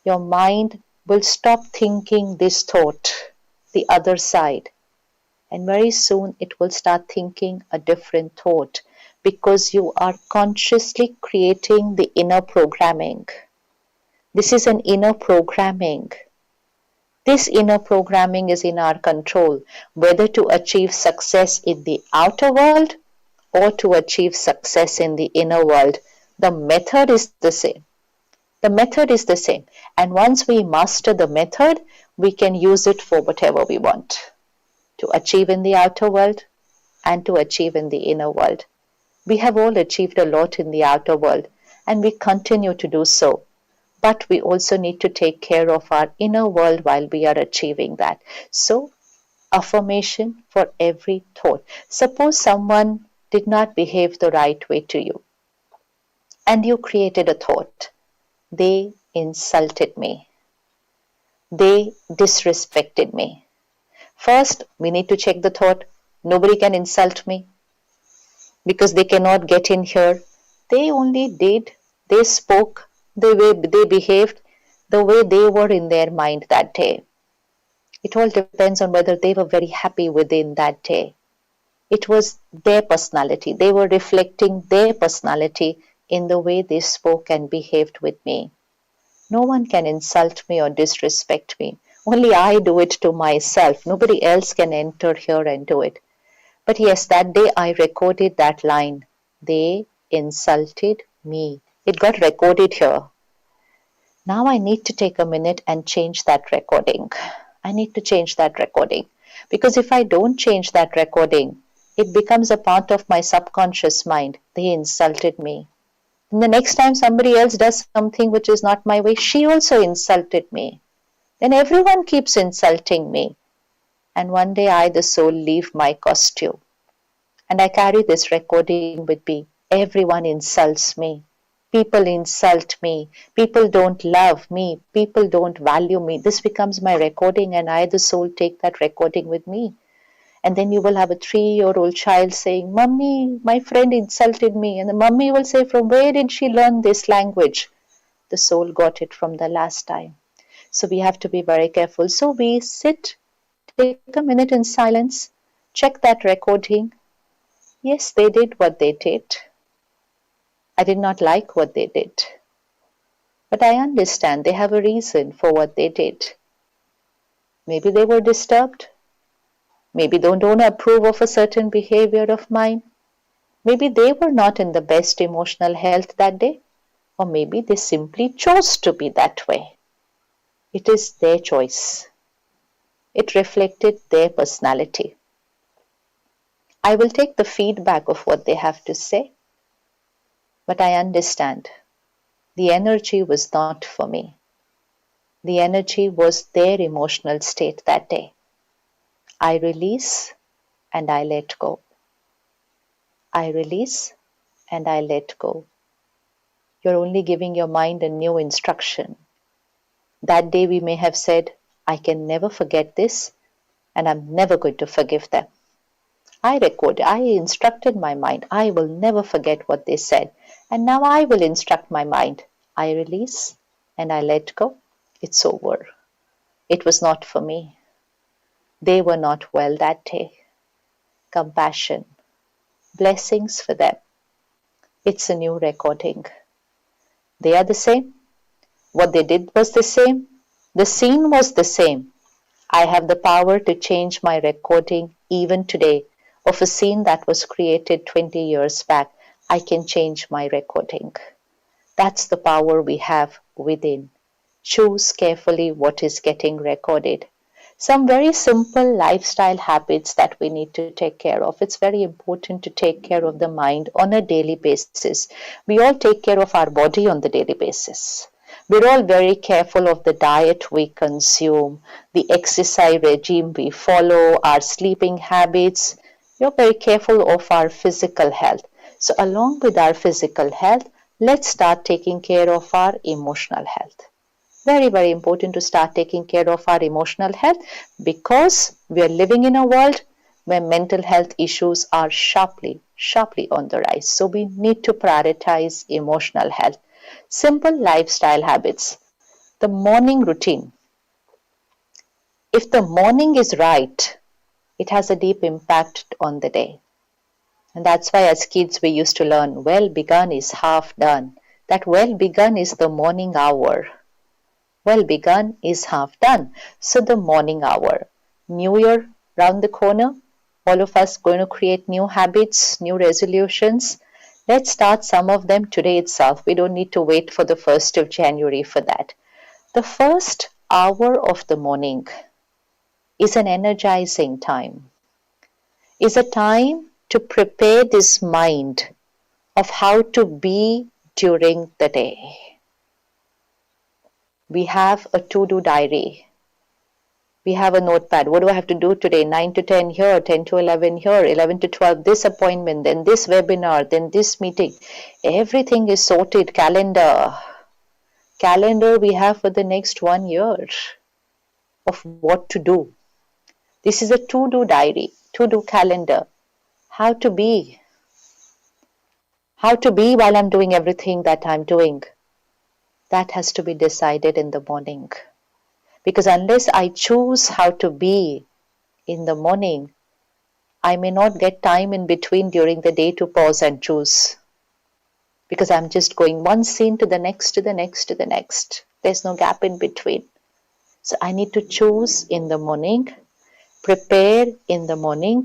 your mind will stop thinking this thought, the other side. And very soon it will start thinking a different thought because you are consciously creating the inner programming. This is an inner programming. This inner programming is in our control, whether to achieve success in the outer world or to achieve success in the inner world. The method is the same. The method is the same. And once we master the method, we can use it for whatever we want. To achieve in the outer world and to achieve in the inner world. We have all achieved a lot in the outer world and we continue to do so. But we also need to take care of our inner world while we are achieving that. So, affirmation for every thought. Suppose someone did not behave the right way to you and you created a thought. They insulted me. They disrespected me. First, we need to check the thought. Nobody can insult me because they cannot get in here. They only did, they spoke, they behaved the way they were in their mind that day. It all depends on whether they were very happy within that day. It was their personality. They were reflecting their personality in the way they spoke and behaved with me. No one can insult me or disrespect me. Only I do it to myself. Nobody else can enter here and do it. But yes, that day I recorded that line. They insulted me. It got recorded here. Now I need to take a minute and change that recording. I need to change that recording. Because if I don't change that recording, it becomes a part of my subconscious mind. They insulted me. And the next time somebody else does something which is not my way, she also insulted me. Then everyone keeps insulting me. And one day I, the soul, leave my costume. And I carry this recording with me. Everyone insults me. People insult me. People don't love me. People don't value me. This becomes my recording, and I, the soul, take that recording with me. And then you will have a 3-year-old child saying, Mummy, my friend insulted me. And the mummy will say, from where did she learn this language? The soul got it from the last time. So we have to be very careful. So we sit, take a minute in silence, check that recording. Yes, they did what they did. I did not like what they did. But I understand they have a reason for what they did. Maybe they were disturbed. Maybe they don't approve of a certain behavior of mine. Maybe they were not in the best emotional health that day. Or maybe they simply chose to be that way. It is their choice. It reflected their personality. I will take the feedback of what they have to say, but I understand the energy was not for me. The energy was their emotional state that day. I release and I let go. I release and I let go. You're only giving your mind a new instruction. That day we may have said, I can never forget this and I'm never going to forgive them. I instructed my mind. I will never forget what they said. And now I will instruct my mind. I release and I let go. It's over. It was not for me. They were not well that day. Compassion. Blessings for them. It's a new recording. They are the same. What they did was the same. The scene was the same. I have the power to change my recording even today of a scene that was created 20 years back. I can change my recording. That's the power we have within. Choose carefully what is getting recorded. Some very simple lifestyle habits that we need to take care of. It's very important to take care of the mind on a daily basis. We all take care of our body on the daily basis. We're all very careful of the diet we consume, the exercise regime we follow, our sleeping habits. We're very careful of our physical health. So along with our physical health, let's start taking care of our emotional health. Very, very important to start taking care of our emotional health because we are living in a world where mental health issues are sharply on the rise. So we need to prioritize emotional health. Simple lifestyle habits. The morning routine. If the morning is right, it has a deep impact on the day. And that's why as kids we used to learn well begun is half done. That well begun is the morning hour. Well begun is half done. So the morning hour. New Year round the corner. All of us going to create new habits, new resolutions. Let's start some of them today itself. We don't need to wait for the 1st of January for that. The first hour of the morning is an energizing time. Is a time to prepare this mind of how to be during the day. We have a to-do diary. We have a notepad. What do I have to do today? 9 to 10 here, 10 to 11 here, 11 to 12, this appointment, then this webinar, then this meeting. Everything is sorted. Calendar we have for the next 1 year of what to do. This is a to-do diary, to-do calendar. How to be while I'm doing everything that I'm doing. That has to be decided in the morning. Because unless I choose how to be in the morning, I may not get time in between during the day to pause and choose. Because I'm just going one scene to the next, to the next, to the next. There's no gap in between. So I need to choose in the morning, prepare in the morning,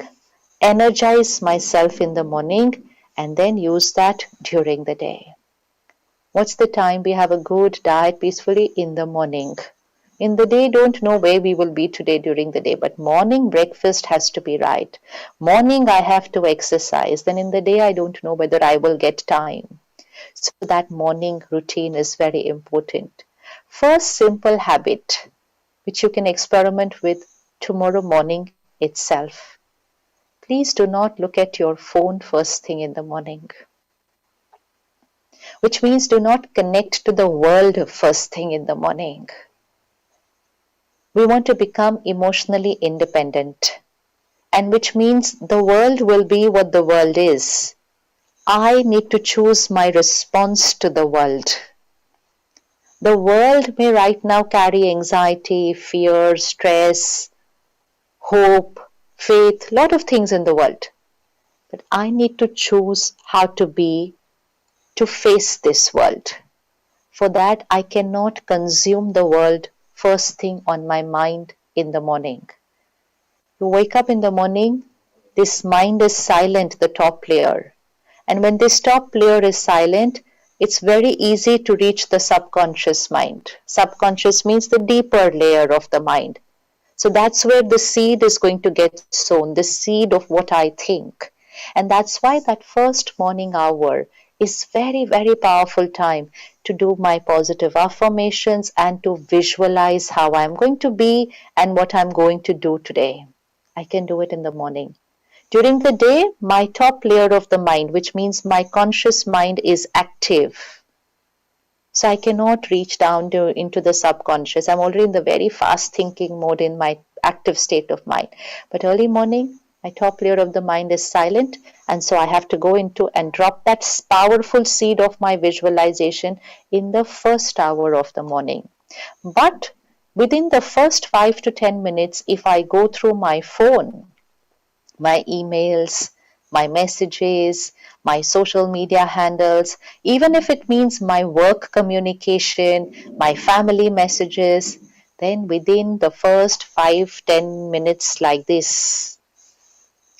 energize myself in the morning, and then use that during the day. What's the time we have a good diet peacefully? In the morning. In the day, don't know where we will be today during the day, but morning breakfast has to be right. Morning, I have to exercise. Then in the day, I don't know whether I will get time. So that morning routine is very important. First simple habit, which you can experiment with tomorrow morning itself. Please do not look at your phone first thing in the morning, which means do not connect to the world first thing in the morning. We want to become emotionally independent, and which means the world will be what the world is. I need to choose my response to the world. The world may right now carry anxiety, fear, stress, hope, faith, lot of things in the world. But I need to choose how to be to face this world. For that, I cannot consume the world first thing on my mind in the morning. You wake up in the morning, this mind is silent, the top layer. And when this top layer is silent, it's very easy to reach the subconscious mind. Subconscious means the deeper layer of the mind. So that's where the seed is going to get sown, the seed of what I think. And that's why that first morning hour is very, very powerful time to do my positive affirmations and to visualize how I'm going to be and what I'm going to do today. I can do it in the morning. During the day, my top layer of the mind, which means my conscious mind, is active. So I cannot reach down into the subconscious. I'm already in the very fast thinking mode in my active state of mind. But early morning, my top layer of the mind is silent. And so I have to go into and drop that powerful seed of my visualization in the first hour of the morning. But within the first 5 to 10 minutes, if I go through my phone, my emails, my messages, my social media handles, even if it means my work communication, my family messages, then within the first 5-10 minutes like this,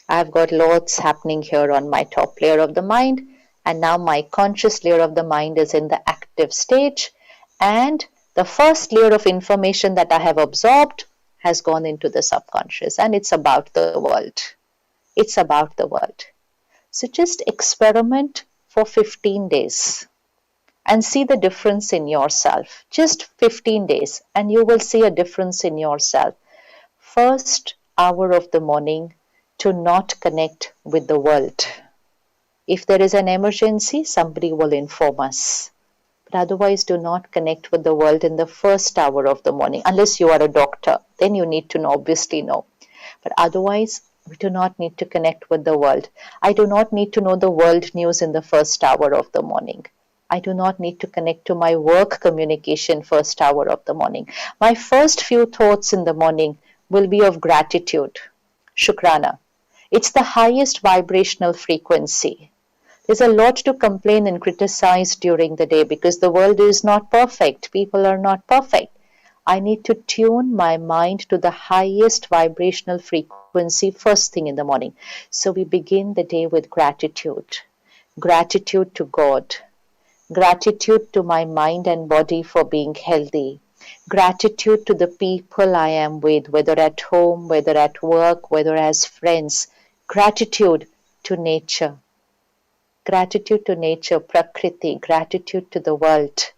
I've got lots happening here on my top layer of the mind, and now my conscious layer of the mind is in the active stage, and the first layer of information that I have absorbed has gone into the subconscious, and it's about the world. It's about the world. So just experiment for 15 days and see the difference in yourself. Just 15 days and you will see a difference in yourself. First hour of the morning to not connect with the world. If there is an emergency, somebody will inform us. But otherwise, do not connect with the world in the first hour of the morning. Unless you are a doctor, then you need to know, obviously know. But otherwise, we do not need to connect with the world. I do not need to know the world news in the first hour of the morning. I do not need to connect to my work communication first hour of the morning. My first few thoughts in the morning will be of gratitude. Shukrana. It's the highest vibrational frequency. There's a lot to complain and criticize during the day because the world is not perfect. People are not perfect. I need to tune my mind to the highest vibrational frequency first thing in the morning. So we begin the day with gratitude. Gratitude to God. Gratitude to my mind and body for being healthy. Gratitude to the people I am with, whether at home, whether at work, whether as friends. Gratitude to nature. Gratitude to nature, Prakriti. Gratitude to the world.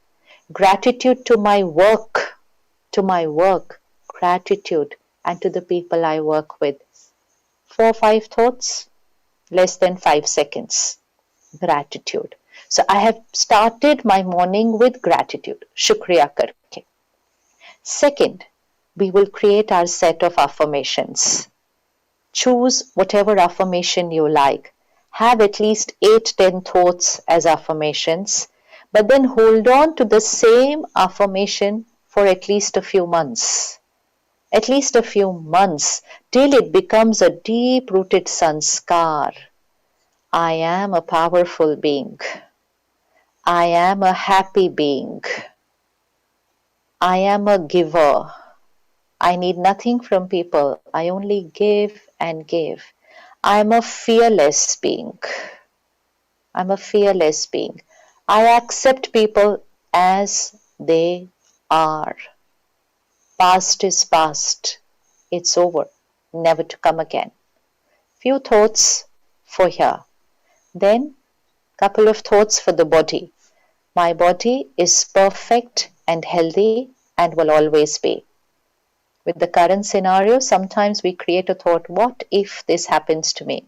Gratitude to my work. Gratitude, and to the people I work with. 4 or 5 thoughts, less than 5 seconds. Gratitude. So I have started my morning with gratitude. Shukriya karke. Second, we will create our set of affirmations. Choose whatever affirmation you like. Have at least 8-10 thoughts as affirmations, but then hold on to the same affirmation for at least a few months. At least a few months till it becomes a deep-rooted sanskar. I am a powerful being. I am a happy being. I am a giver. I need nothing from people. I only give and give. I'm a fearless being. I'm a fearless being. I accept people as they are. Past is past. It's over, never to come again. Few thoughts for here. Then, couple of thoughts for the body. My body is perfect and healthy and will always be. With the current scenario, sometimes we create a thought, what if this happens to me?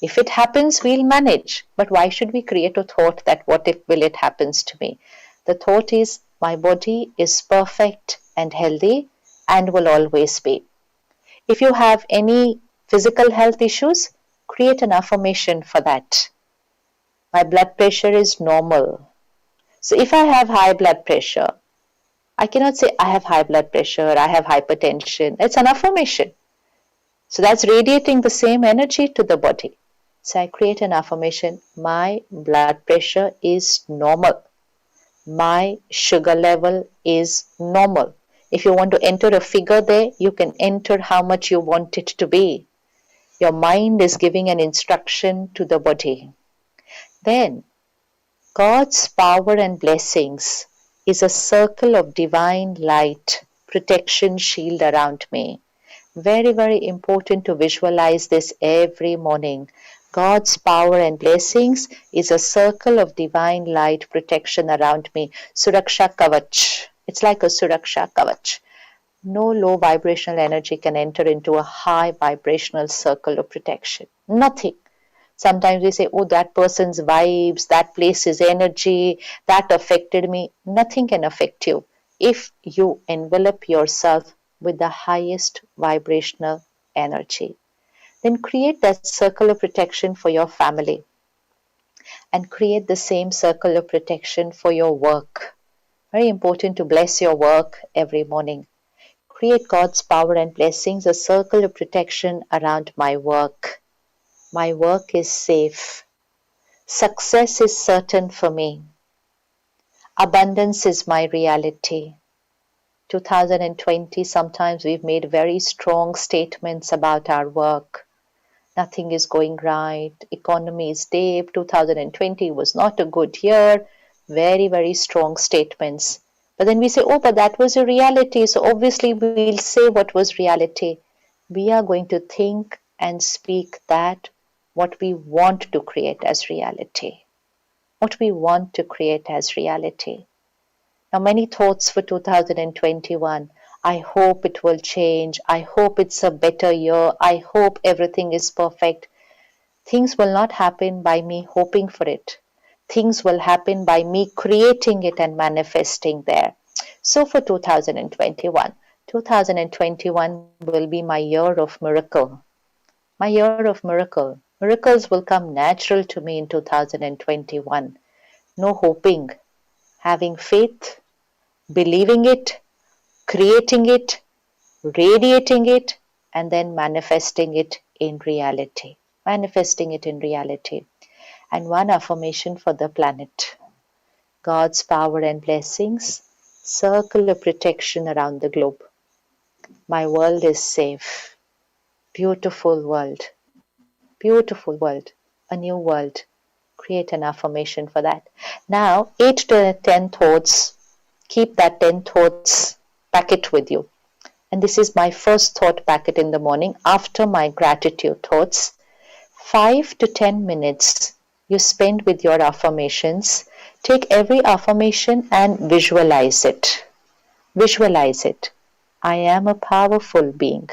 If it happens, we'll manage. But why should we create a thought that what if will it happens to me? The thought is my body is perfect and healthy and will always be. If you have any physical health issues, create an affirmation for that. My blood pressure is normal. So if I have high blood pressure, I cannot say I have high blood pressure, I have hypertension. It's an affirmation. So that's radiating the same energy to the body. So I create an affirmation, my blood pressure is normal. My sugar level is normal. If you want to enter a figure there, you can enter how much you want it to be. Your mind is giving an instruction to the body. Then God's power and blessings is a circle of divine light, protection shield around me. Very, very important to visualize this every morning. God's power and blessings is a circle of divine light protection around me. Suraksha Kavach. It's like a Suraksha Kavach. No low vibrational energy can enter into a high vibrational circle of protection. Nothing. Sometimes we say, oh, that person's vibes, that place's energy, that affected me. Nothing can affect you if you envelop yourself with the highest vibrational energy. Then create that circle of protection for your family and create the same circle of protection for your work. Very important to bless your work every morning. Create God's power and blessings, a circle of protection around my work. My work is safe. Success is certain for me. Abundance is my reality. 2020, sometimes we've made very strong statements about our work. Nothing is going right. Economy is deep. 2020 was not a good year. Very, very strong statements. But then we say, oh, but that was a reality. So obviously we'll say what was reality. We are going to think and speak that what we want to create as reality. What we want to create as reality. Now, many thoughts for 2021. I hope it will change. I hope it's a better year. I hope everything is perfect. Things will not happen by me hoping for it. Things will happen by me creating it and manifesting there. So for 2021 will be my year of miracle. My year of miracle. Miracles will come natural to me in 2021. No hoping, having faith, believing it, creating it, radiating it, and then manifesting it in reality. Manifesting it in reality. And one affirmation for the planet. God's power and blessings, circle of protection around the globe. My world is safe. Beautiful world. Beautiful world. A new world. Create an affirmation for that. Now, 8 to 10 thoughts. Keep that 10 thoughts packet with you. And this is my first thought packet in the morning after my gratitude thoughts. 5 to 10 minutes you spend with your affirmations. Take every affirmation and visualize it. Visualize it. I am a powerful being.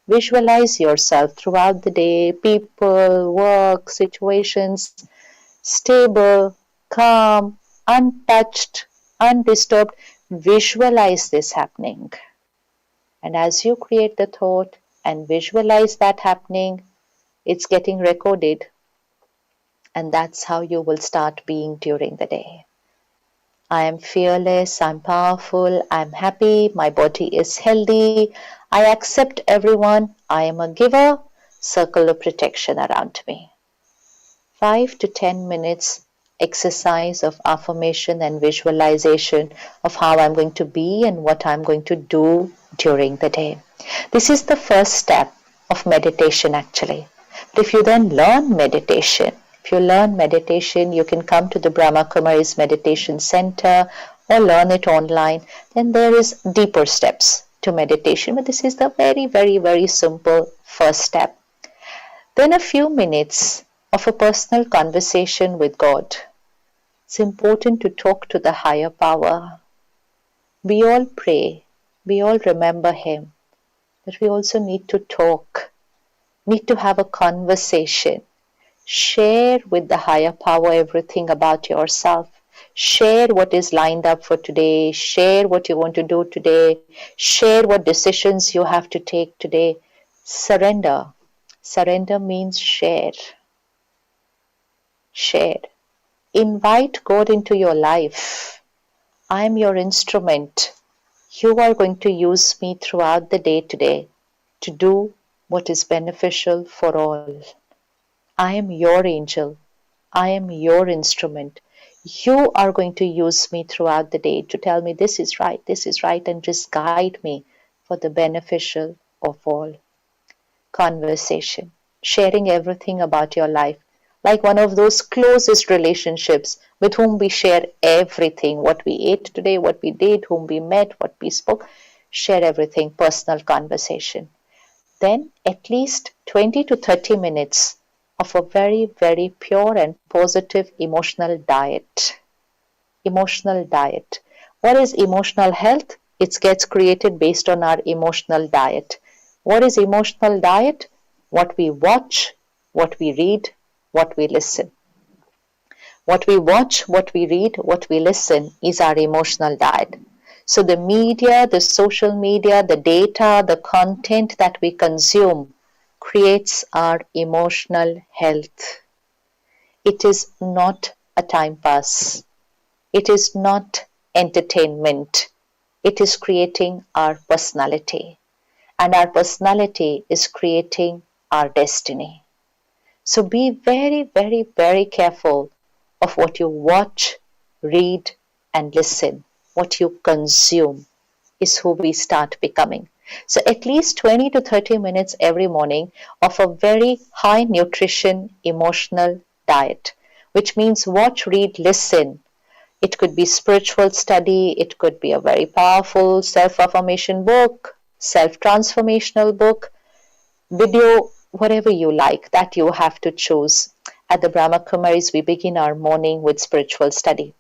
Visualize yourself throughout the day, people, work, situations, stable, calm, untouched, undisturbed. Visualize this happening. And as you create the thought and visualize that happening, it's getting recorded. And that's how you will start being during the day. I am fearless, I'm powerful, I'm happy, my body is healthy, I accept everyone, I am a giver, circle of protection around me. 5 to 10 minutes exercise of affirmation and visualization of how I'm going to be and what I'm going to do during the day. This is the first step of meditation actually. But if you then learn meditation, if you learn meditation, you can come to the Brahma Kumari's Meditation Center or learn it online. Then there is deeper steps to meditation, but this is the very, very, very simple first step. Then a few minutes of a personal conversation with God. It's important to talk to the higher power. We all pray, we all remember Him, but we also need to talk, need to have a conversation. Share with the higher power everything about yourself. Share what is lined up for today. Share what you want to do today. Share what decisions you have to take today. Surrender. Surrender means share. Share. Invite God into your life. I am your instrument. You are going to use me throughout the day today to do what is beneficial for all. I am your angel. I am your instrument. You are going to use me throughout the day to tell me this is right, and just guide me for the beneficial of all. Conversation, sharing everything about your life, like one of those closest relationships with whom we share everything, what we ate today, what we did, whom we met, what we spoke, share everything, personal conversation. Then at least 20 to 30 minutes of a very, very pure and positive emotional diet. Emotional diet. What is emotional health? It gets created based on our emotional diet. What is emotional diet? What we watch, what we read, what we listen. What we watch, what we read, what we listen is our emotional diet. So the media, the social media, the data, the content that we consume creates our emotional health. It is not a time pass. It is not entertainment. It is creating our personality. And our personality is creating our destiny. So be very, very, very careful of what you watch, read, and listen. What you consume is who we start becoming. So at least 20 to 30 minutes every morning of a very high nutrition emotional diet, which means watch, read, listen. It could be spiritual study, it could be a very powerful self-affirmation book, self-transformational book, video, whatever you like, that you have to choose. At the Brahma Kumaris, we begin our morning with spiritual study.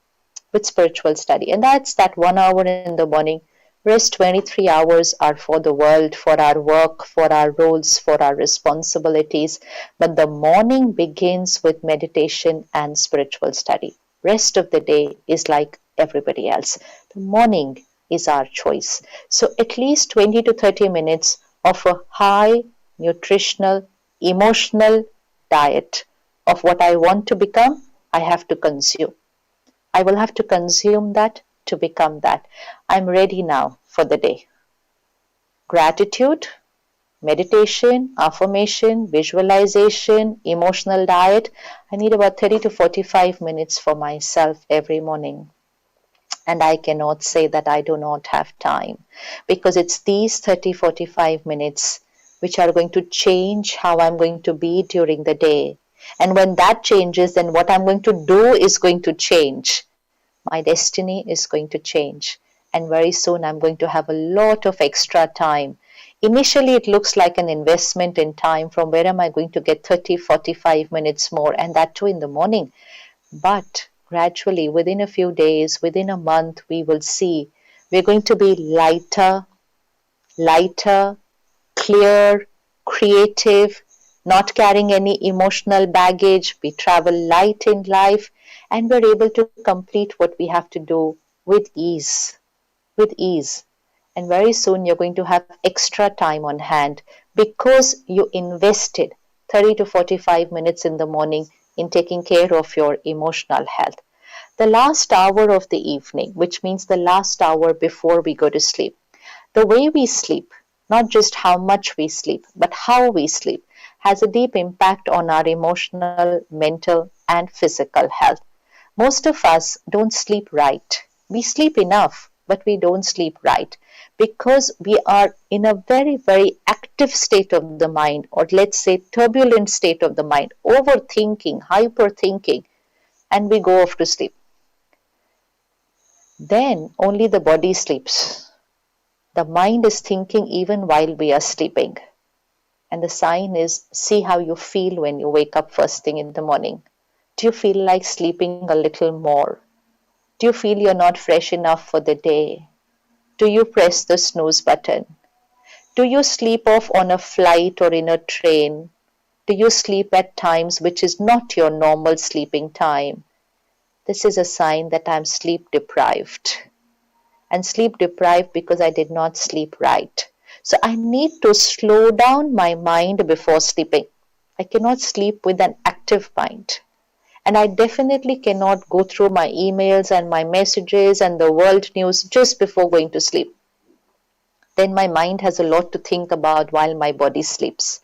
And that's that 1 hour in the morning. Rest 23 hours are for the world, for our work, for our roles, for our responsibilities. But the morning begins with meditation and spiritual study. Rest of the day is like everybody else. The morning is our choice. So at least 20 to 30 minutes of a high nutritional, emotional diet of what I want to become, I have to consume. I will have to consume that to become that. I'm ready now for the day. Gratitude, meditation, affirmation, visualization, emotional diet. I need about 30 to 45 minutes for myself every morning. And I cannot say that I do not have time, because it's these 30, 45 minutes which are going to change how I'm going to be during the day. And when that changes, then what I'm going to do is going to change. My destiny is going to change. And very soon I'm going to have a lot of extra time. Initially, it looks like an investment in time. From where am I going to get 30, 45 minutes more, and that too in the morning? But gradually, within a few days, within a month, we will see we're going to be lighter, clear, creative, not carrying any emotional baggage. We travel light in life, and we're able to complete what we have to do with ease. With ease. And very soon you're going to have extra time on hand because you invested 30 to 45 minutes in the morning in taking care of your emotional health. The last hour of the evening, which means the last hour before we go to sleep, the way we sleep, not just how much we sleep, but how we sleep, has a deep impact on our emotional, mental, and physical health. Most of us don't sleep right. We sleep enough, but we don't sleep right because we are in a very, very active state of the mind, or let's say turbulent state of the mind, overthinking, hyperthinking, and we go off to sleep. Then only the body sleeps. The mind is thinking even while we are sleeping. And the sign is, see how you feel when you wake up first thing in the morning. Do you feel like sleeping a little more? Do you feel you're not fresh enough for the day? Do you press the snooze button? Do you sleep off on a flight or in a train? Do you sleep at times which is not your normal sleeping time? This is a sign that I'm sleep deprived. And sleep deprived because I did not sleep right. So I need to slow down my mind before sleeping. I cannot sleep with an active mind. And I definitely cannot go through my emails and my messages and the world news just before going to sleep. Then my mind has a lot to think about while my body sleeps.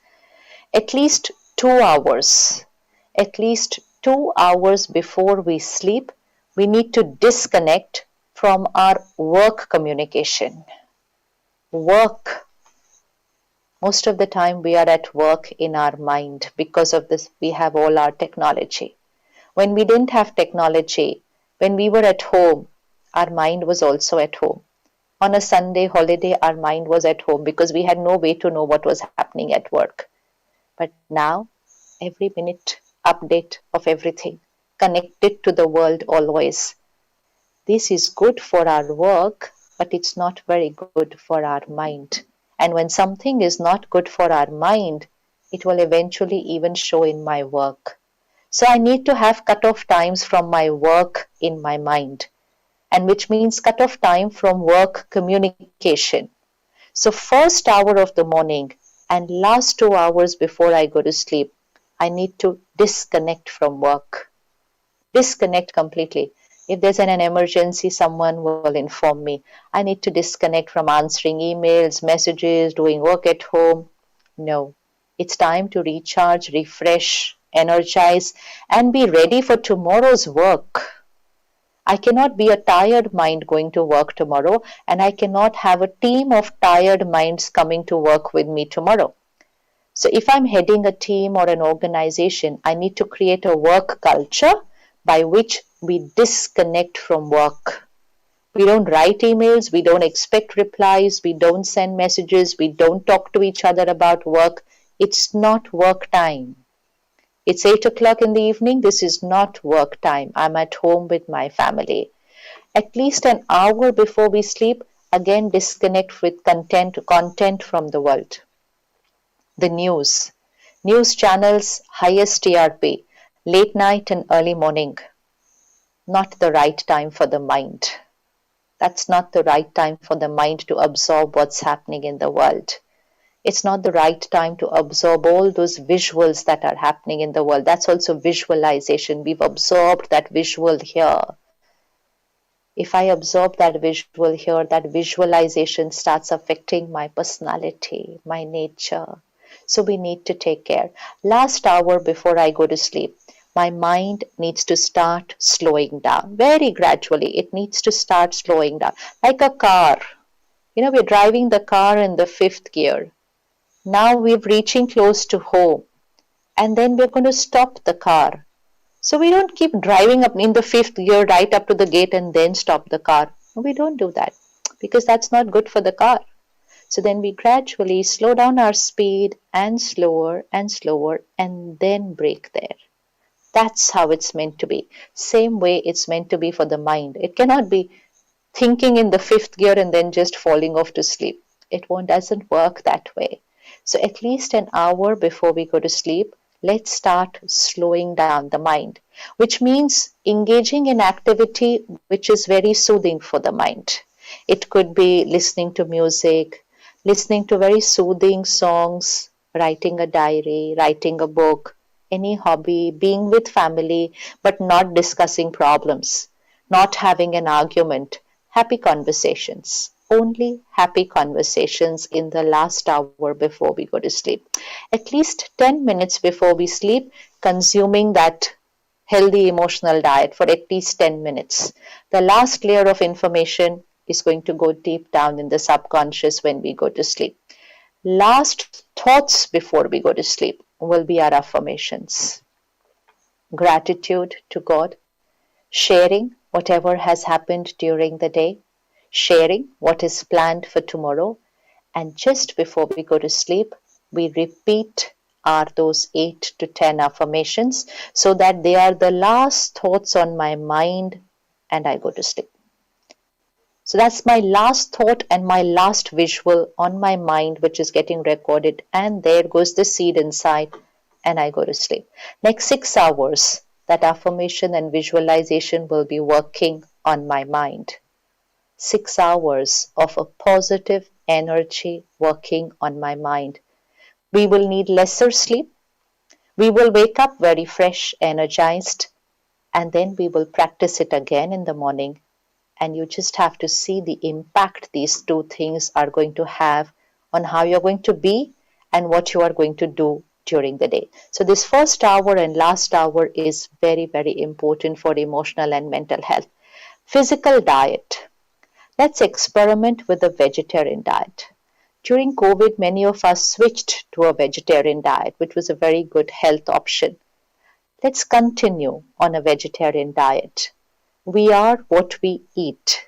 At least 2 hours, at least 2 hours before we sleep, we need to disconnect from our work communication. Work. Most of the time we are at work in our mind. Because of this, we have all our technology. When we didn't have technology, when we were at home, our mind was also at home. On a Sunday holiday, our mind was at home because we had no way to know what was happening at work. But now, every minute, update of everything, connected to the world always. This is good for our work, but it's not very good for our mind. And when something is not good for our mind, it will eventually even show in my work. So I need to have cut-off times from my work in my mind, and which means cut-off time from work communication. So first hour of the morning and last 2 hours before I go to sleep, I need to disconnect from work. Disconnect completely. If there's an emergency, someone will inform me. I need to disconnect from answering emails, messages, doing work at home. No, it's time to recharge, refresh, energize, and be ready for tomorrow's work. I cannot be a tired mind going to work tomorrow, and I cannot have a team of tired minds coming to work with me tomorrow. So, if I'm heading a team or an organization, I need to create a work culture by which we disconnect from work. We don't write emails, we don't expect replies, we don't send messages, we don't talk to each other about work. It's not work time. It's 8 o'clock in the evening. This is not work time. I'm at home with my family. At least an hour before we sleep, again disconnect with content from the world. The news channels, highest TRP, late night and early morning. Not the right time for the mind. That's not the right time for the mind to absorb what's happening in the world. It's not the right time to absorb all those visuals that are happening in the world. That's also visualization. We've absorbed that visual here. If I absorb that visual here, that visualization starts affecting my personality, my nature. So we need to take care. Last hour before I go to sleep, my mind needs to start slowing down. Very gradually, it needs to start slowing down. Like a car. We're driving the car in the fifth gear. Now we're reaching close to home, and then we're going to stop the car. So we don't keep driving up in the fifth gear right up to the gate and then stop the car. No, we don't do that because that's not good for the car. So then we gradually slow down our speed and slower and then brake there. That's how it's meant to be. Same way it's meant to be for the mind. It cannot be thinking in the fifth gear and then just falling off to sleep. Doesn't work that way. So at least an hour before we go to sleep, let's start slowing down the mind, which means engaging in activity which is very soothing for the mind. It could be listening to music, listening to very soothing songs, writing a diary, writing a book, any hobby, being with family, but not discussing problems, not having an argument, happy conversations. Only happy conversations in the last hour before we go to sleep. At least 10 minutes before we sleep, consuming that healthy emotional diet for at least 10 minutes. The last layer of information is going to go deep down in the subconscious when we go to sleep. Last thoughts before we go to sleep will be our affirmations. Gratitude to God, sharing whatever has happened during the day, sharing what is planned for tomorrow, and just before we go to sleep, we repeat are those 8 to 10 affirmations so that they are the last thoughts on my mind and I go to sleep. So that's my last thought and my last visual on my mind, which is getting recorded. And there goes the seed inside, and I go to sleep. Next 6 hours, that affirmation and visualization will be working on my mind. 6 hours of a positive energy working on my mind. We will need lesser sleep. We will wake up very fresh, energized, and then we will practice it again in the morning. And you just have to see the impact these two things are going to have on how you're going to be and what you are going to do during the day. So this first hour and last hour is very, very important for emotional and mental health. Physical diet. Let's experiment with a vegetarian diet. During COVID, many of us switched to a vegetarian diet, which was a very good health option. Let's continue on a vegetarian diet. We are what we eat.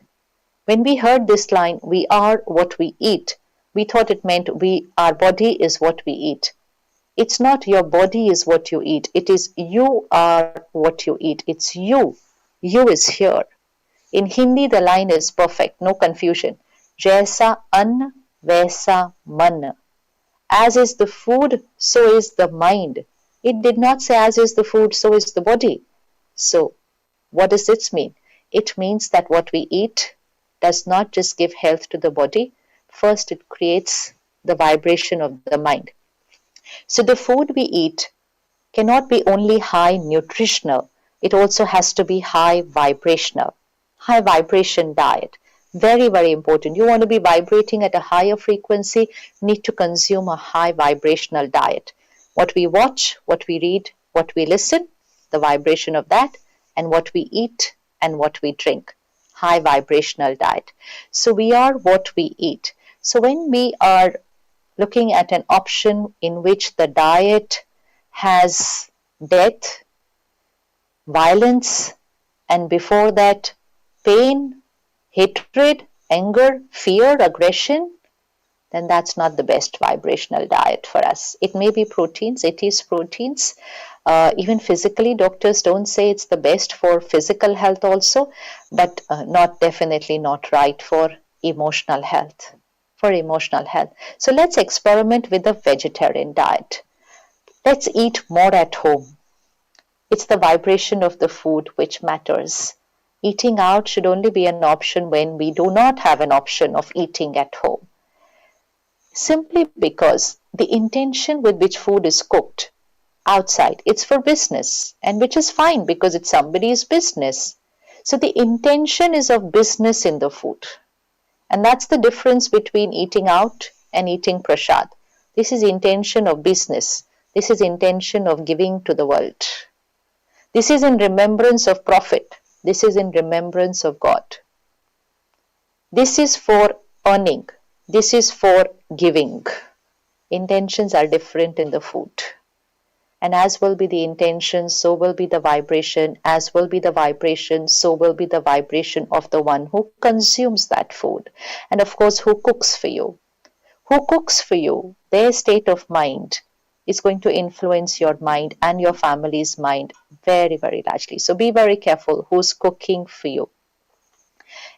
When we heard this line, we are what we eat, we thought it meant our body is what we eat. It's not your body is what you eat. It is you are what you eat. It's you. You is here. In Hindi, the line is perfect, no confusion. Jaisa ann, vaisa man. As is the food, so is the mind. It did not say as is the food, so is the body. So, what does this mean? It means that what we eat does not just give health to the body. First, it creates the vibration of the mind. So, the food we eat cannot be only high nutritional, it also has to be high vibrational. High vibration diet. Very, very important. You want to be vibrating at a higher frequency, need to consume a high vibrational diet. What we watch, what we read, what we listen, the vibration of that, and what we eat and what we drink. High vibrational diet. So we are what we eat. So when we are looking at an option in which the diet has death, violence, and before that, pain, hatred, anger, fear, aggression, then that's not the best vibrational diet for us. It may be proteins, it is proteins. Even physically, doctors don't say it's the best for physical health also, but definitely not right for emotional health. For emotional health. So let's experiment with a vegetarian diet. Let's eat more at home. It's the vibration of the food which matters. Eating out should only be an option when we do not have an option of eating at home. Simply because the intention with which food is cooked outside, it's for business, and which is fine because it's somebody's business. So the intention is of business in the food. And that's the difference between eating out and eating prasad. This is intention of business. This is intention of giving to the world. This is in remembrance of Prophet. This is in remembrance of God. This is for earning. This is for giving. Intentions are different in the food. And as will be the intention, so will be the vibration. As will be the vibration, so will be the vibration of the one who consumes that food. And of course, who cooks for you. Who cooks for you, their state of mind is going to influence your mind and your family's mind very, very largely. So be very careful who's cooking for you.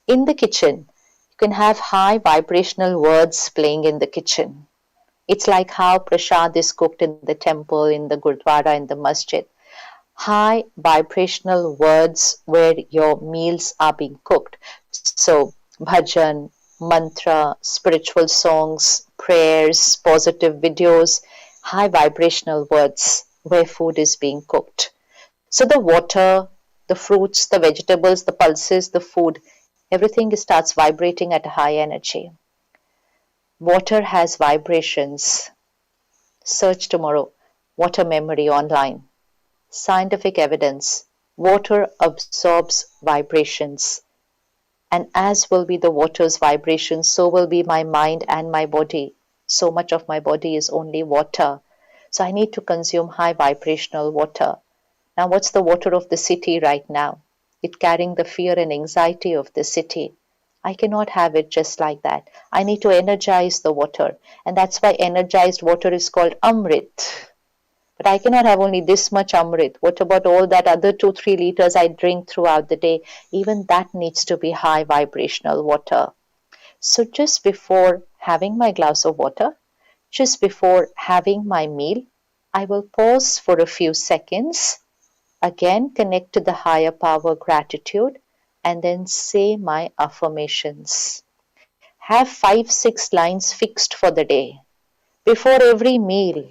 In the kitchen, you can have high vibrational words playing in the kitchen. It's like how prasad is cooked in the temple, in the gurdwara, in the masjid. High vibrational words where your meals are being cooked. So bhajan, mantra, spiritual songs, prayers, positive videos, high vibrational words where food is being cooked. So the water, the fruits, the vegetables, the pulses, the food, everything starts vibrating at a high energy. Water has vibrations. Search tomorrow, water memory online. Scientific evidence. Water absorbs vibrations, and as will be the water's vibration, so will be my mind and my body. So much of my body is only water. So I need to consume high vibrational water. Now, what's the water of the city right now? It carrying the fear and anxiety of the city. I cannot have it just like that. I need to energize the water. And that's why energized water is called Amrit. But I cannot have only this much Amrit. What about all that other 2-3 liters I drink throughout the day? Even that needs to be high vibrational water. So just before having my glass of water, just before having my meal, I will pause for a few seconds, again connect to the higher power gratitude, and then say my affirmations. Have 5-6 lines fixed for the day. Before every meal,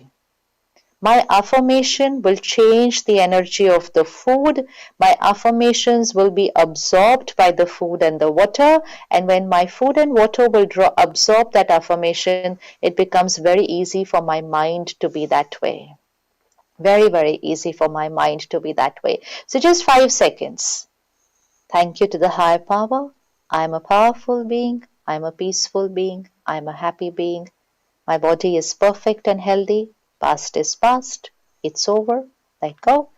my affirmation will change the energy of the food. My affirmations will be absorbed by the food and the water. And when my food and water will absorb that affirmation, it becomes very easy for my mind to be that way. Very, very easy for my mind to be that way. So just 5 seconds. Thank you to the higher power. I am a powerful being. I am a peaceful being. I am a happy being. My body is perfect and healthy. Past is past. It's over. Let go.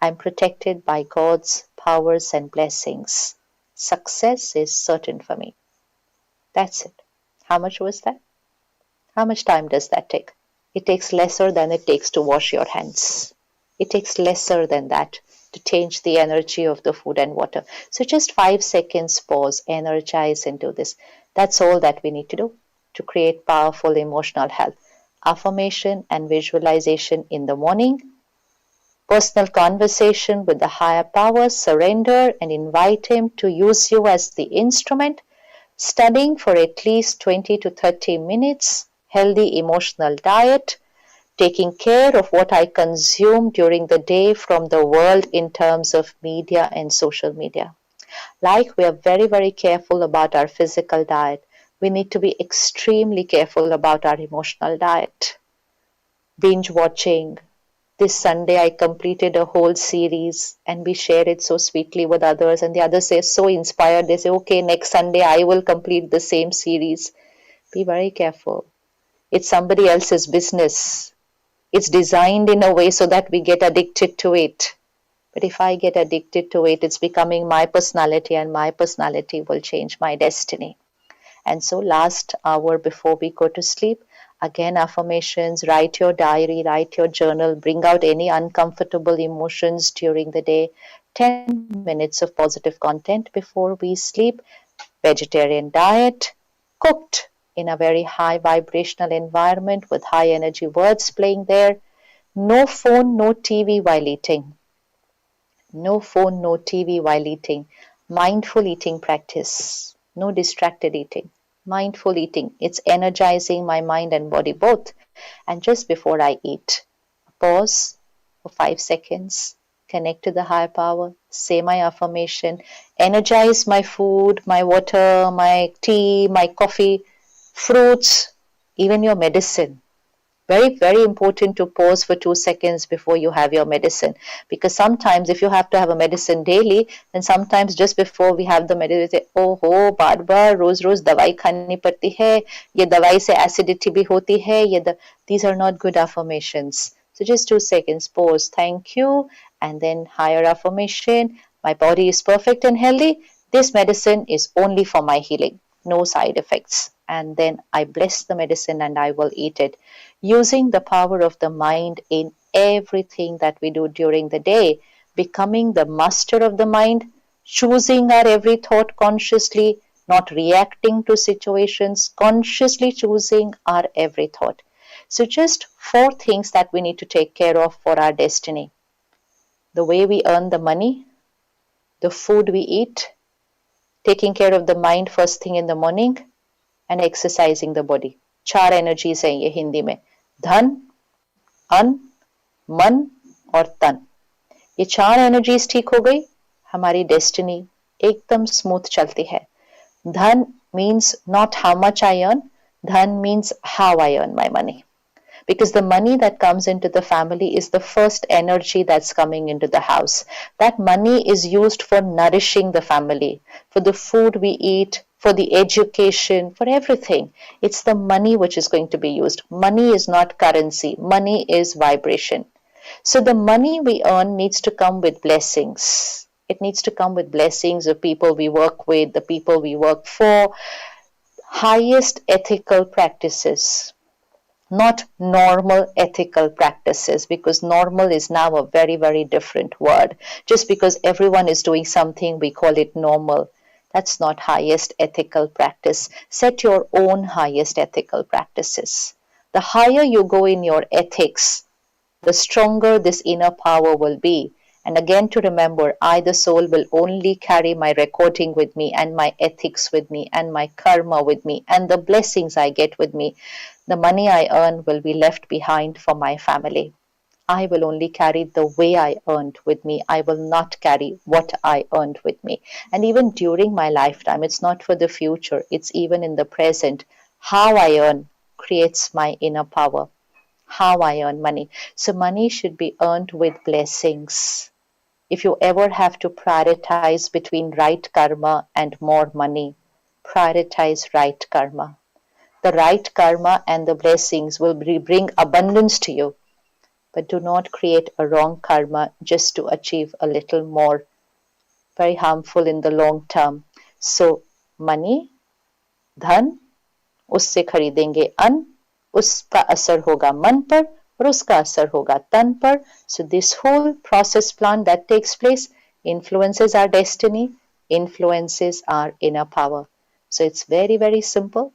I'm protected by God's powers and blessings. Success is certain for me. That's it. How much was that? How much time does that take? It takes lesser than it takes to wash your hands. It takes lesser than that to change the energy of the food and water. So just 5 seconds pause, energize into this. That's all that we need to do to create powerful emotional health. Affirmation and visualization in the morning, personal conversation with the higher power, surrender and invite him to use you as the instrument, studying for at least 20 to 30 minutes, healthy emotional diet, taking care of what I consume during the day from the world in terms of media and social media. Like we are very, very careful about our physical diet, we need to be extremely careful about our emotional diet. Binge watching. This Sunday, I completed a whole series and we share it so sweetly with others. And the others say, so inspired, they say, okay, next Sunday, I will complete the same series. Be very careful. It's somebody else's business. It's designed in a way so that we get addicted to it. But if I get addicted to it, it's becoming my personality, and my personality will change my destiny. And so, last hour before we go to sleep, again, affirmations, write your diary, write your journal, bring out any uncomfortable emotions during the day. 10 minutes of positive content before we sleep. Vegetarian diet, cooked in a very high vibrational environment with high energy words playing there. No phone, no TV while eating. No phone, no TV while eating. Mindful eating practice. No distracted eating. Mindful eating. It's energizing my mind and body both. And just before I eat, pause for 5 seconds, connect to the higher power, say my affirmation, energize my food, my water, my tea, my coffee, fruits, even your medicine. Very, very important to pause for 2 seconds before you have your medicine. Because sometimes if you have to have a medicine daily, then sometimes just before we have the medicine, we say, oh ho, बार बार रोज रोज दवाई खानी पड़ती है, ये दवाई से acidity भी होती है, these are not good affirmations. So just 2 seconds, pause, thank you, and then higher affirmation, my body is perfect and healthy. This medicine is only for my healing, no side effects. And then I bless the medicine and I will eat it. Using the power of the mind in everything that we do during the day, becoming the master of the mind, choosing our every thought consciously, not reacting to situations, consciously choosing our every thought. So, just 4 things that we need to take care of for our destiny: the way we earn the money, the food we eat, taking care of the mind first thing in the morning, and exercising the body. 4 energies हैं ये हिंदी में: धन, अन्न, मन और तन. ये 4 energies ठीक हो गई, हमारी डेस्टिनी एकदम स्मूथ चलती है. धन means not how much I earn, धन means how I earn my money. because the money that comes into the family is the first energy that's coming into the house. That money is used for nourishing the family, for the food we eat, for the education, for everything. It's the money which is going to be used. Money is not currency, money is vibration. So the money we earn needs to come with blessings. It needs to come with blessings of people we work with, the people we work for, highest ethical practices, not normal ethical practices, because normal is now a very, very different word. Just because everyone is doing something, we call it normal. That's not highest ethical practice. Set your own highest ethical practices. The higher you go in your ethics, the stronger this inner power will be. And again, to remember, I, the soul, will only carry my recording with me and my ethics with me and my karma with me and the blessings I get with me. The money I earn will be left behind for my family. I will only carry the way I earned with me. I will not carry what I earned with me. And even during my lifetime, it's not for the future, it's even in the present. How I earn creates my inner power. How I earn money. So, money should be earned with blessings. If you ever have to prioritize between right karma and more money, prioritize right karma. The right karma and the blessings will bring abundance to you, but do not create a wrong karma just to achieve a little more. Very harmful in the long term. So, money, dhan, उससे खरीदेंगे अन्न, उसका असर होगा मन पर और उसका असर होगा तन पर. So this whole process plan that takes place influences our destiny, influences our inner power. So it's very, very simple,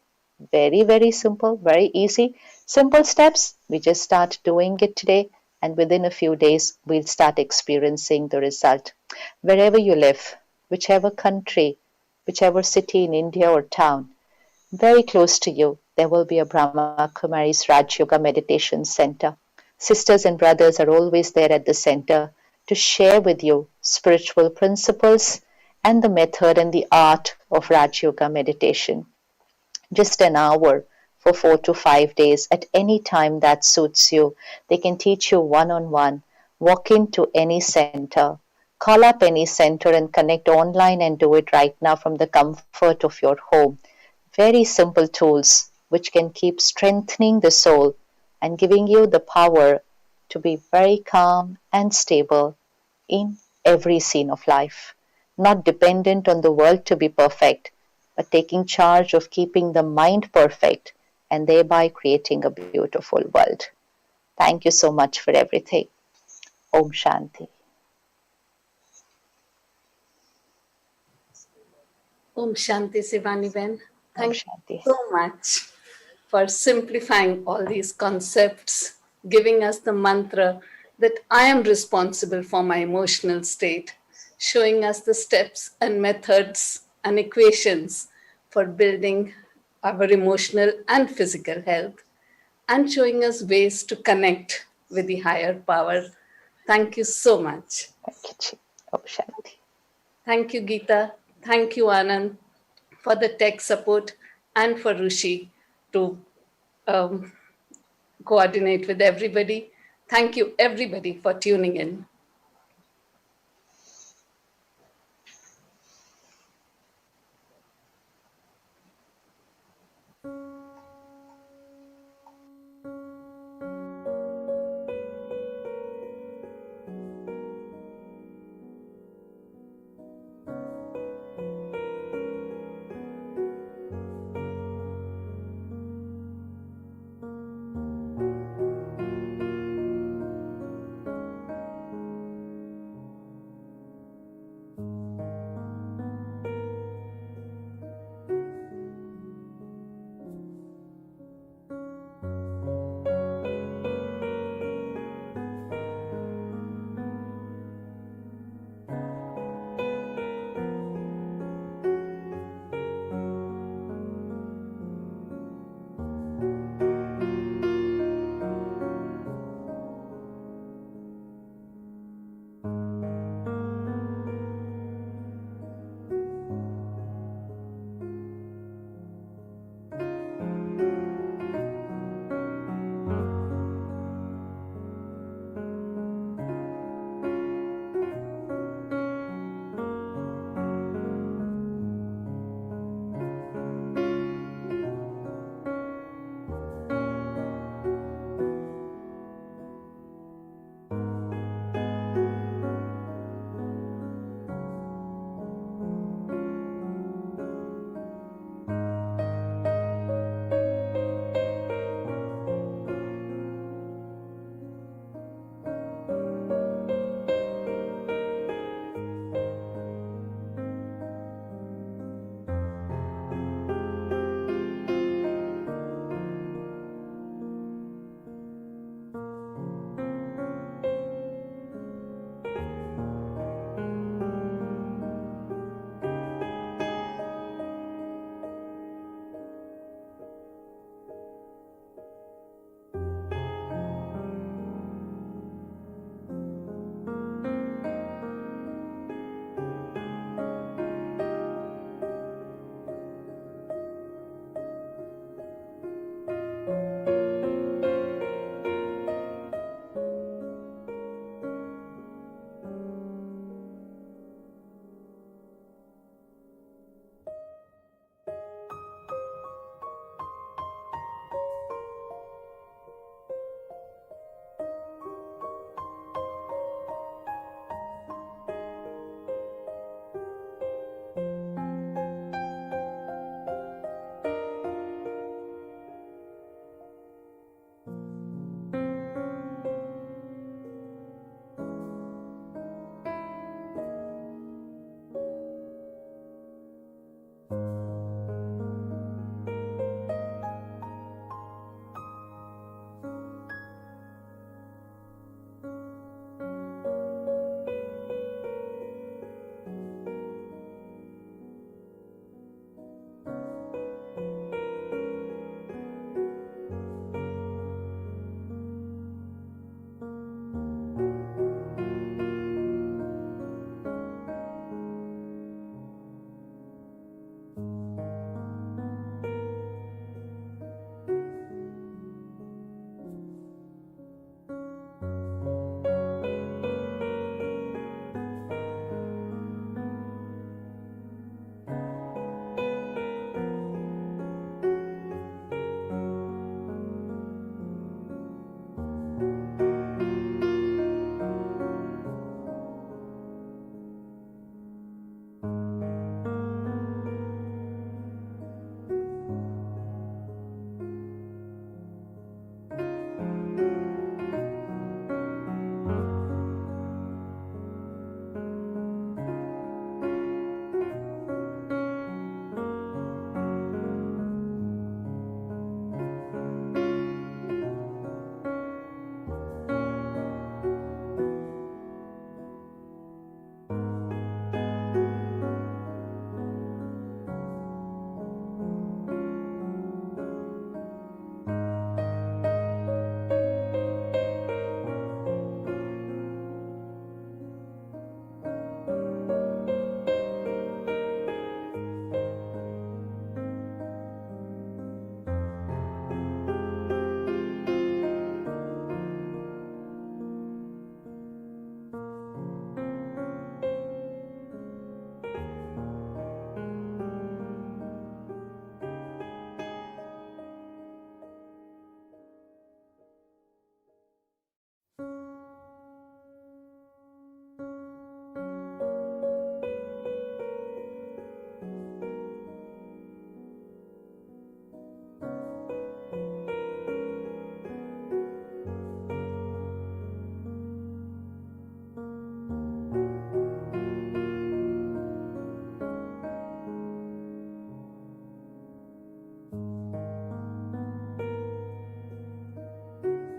very, very simple, very easy. Simple steps. We just start doing it today, and within a few days, we'll start experiencing the result. Wherever you live, whichever country, whichever city in India or town, very close to you, there will be a Brahma Kumari's Raj Yoga Meditation Center. Sisters and brothers are always there at the center to share with you spiritual principles and the method and the art of Raj Yoga meditation. Just an hour for 4 to 5 days at any time that suits you. They can teach you one on one. Walk into any center. Call up any center and connect online and do it right now from the comfort of your home. Very simple tools which can keep strengthening the soul and giving you the power to be very calm and stable in every scene of life. Not dependent on the world to be perfect, but taking charge of keeping the mind perfect and thereby creating a beautiful world. Thank you so much for everything. Om Shanti. Om Shanti, Shivani Ben. Om Thank Shanti. you so much for simplifying all these concepts, giving us the mantra that I am responsible for my emotional state, showing us the steps and methods and equations for building our emotional and physical health, and showing us ways to connect with the higher power. Thank you so much. Thank you, Chi. Om Shanti. Thank you, Geeta. Thank you, Anand, for the tech support and for Rishi to coordinate with everybody. Thank you, everybody, for tuning in.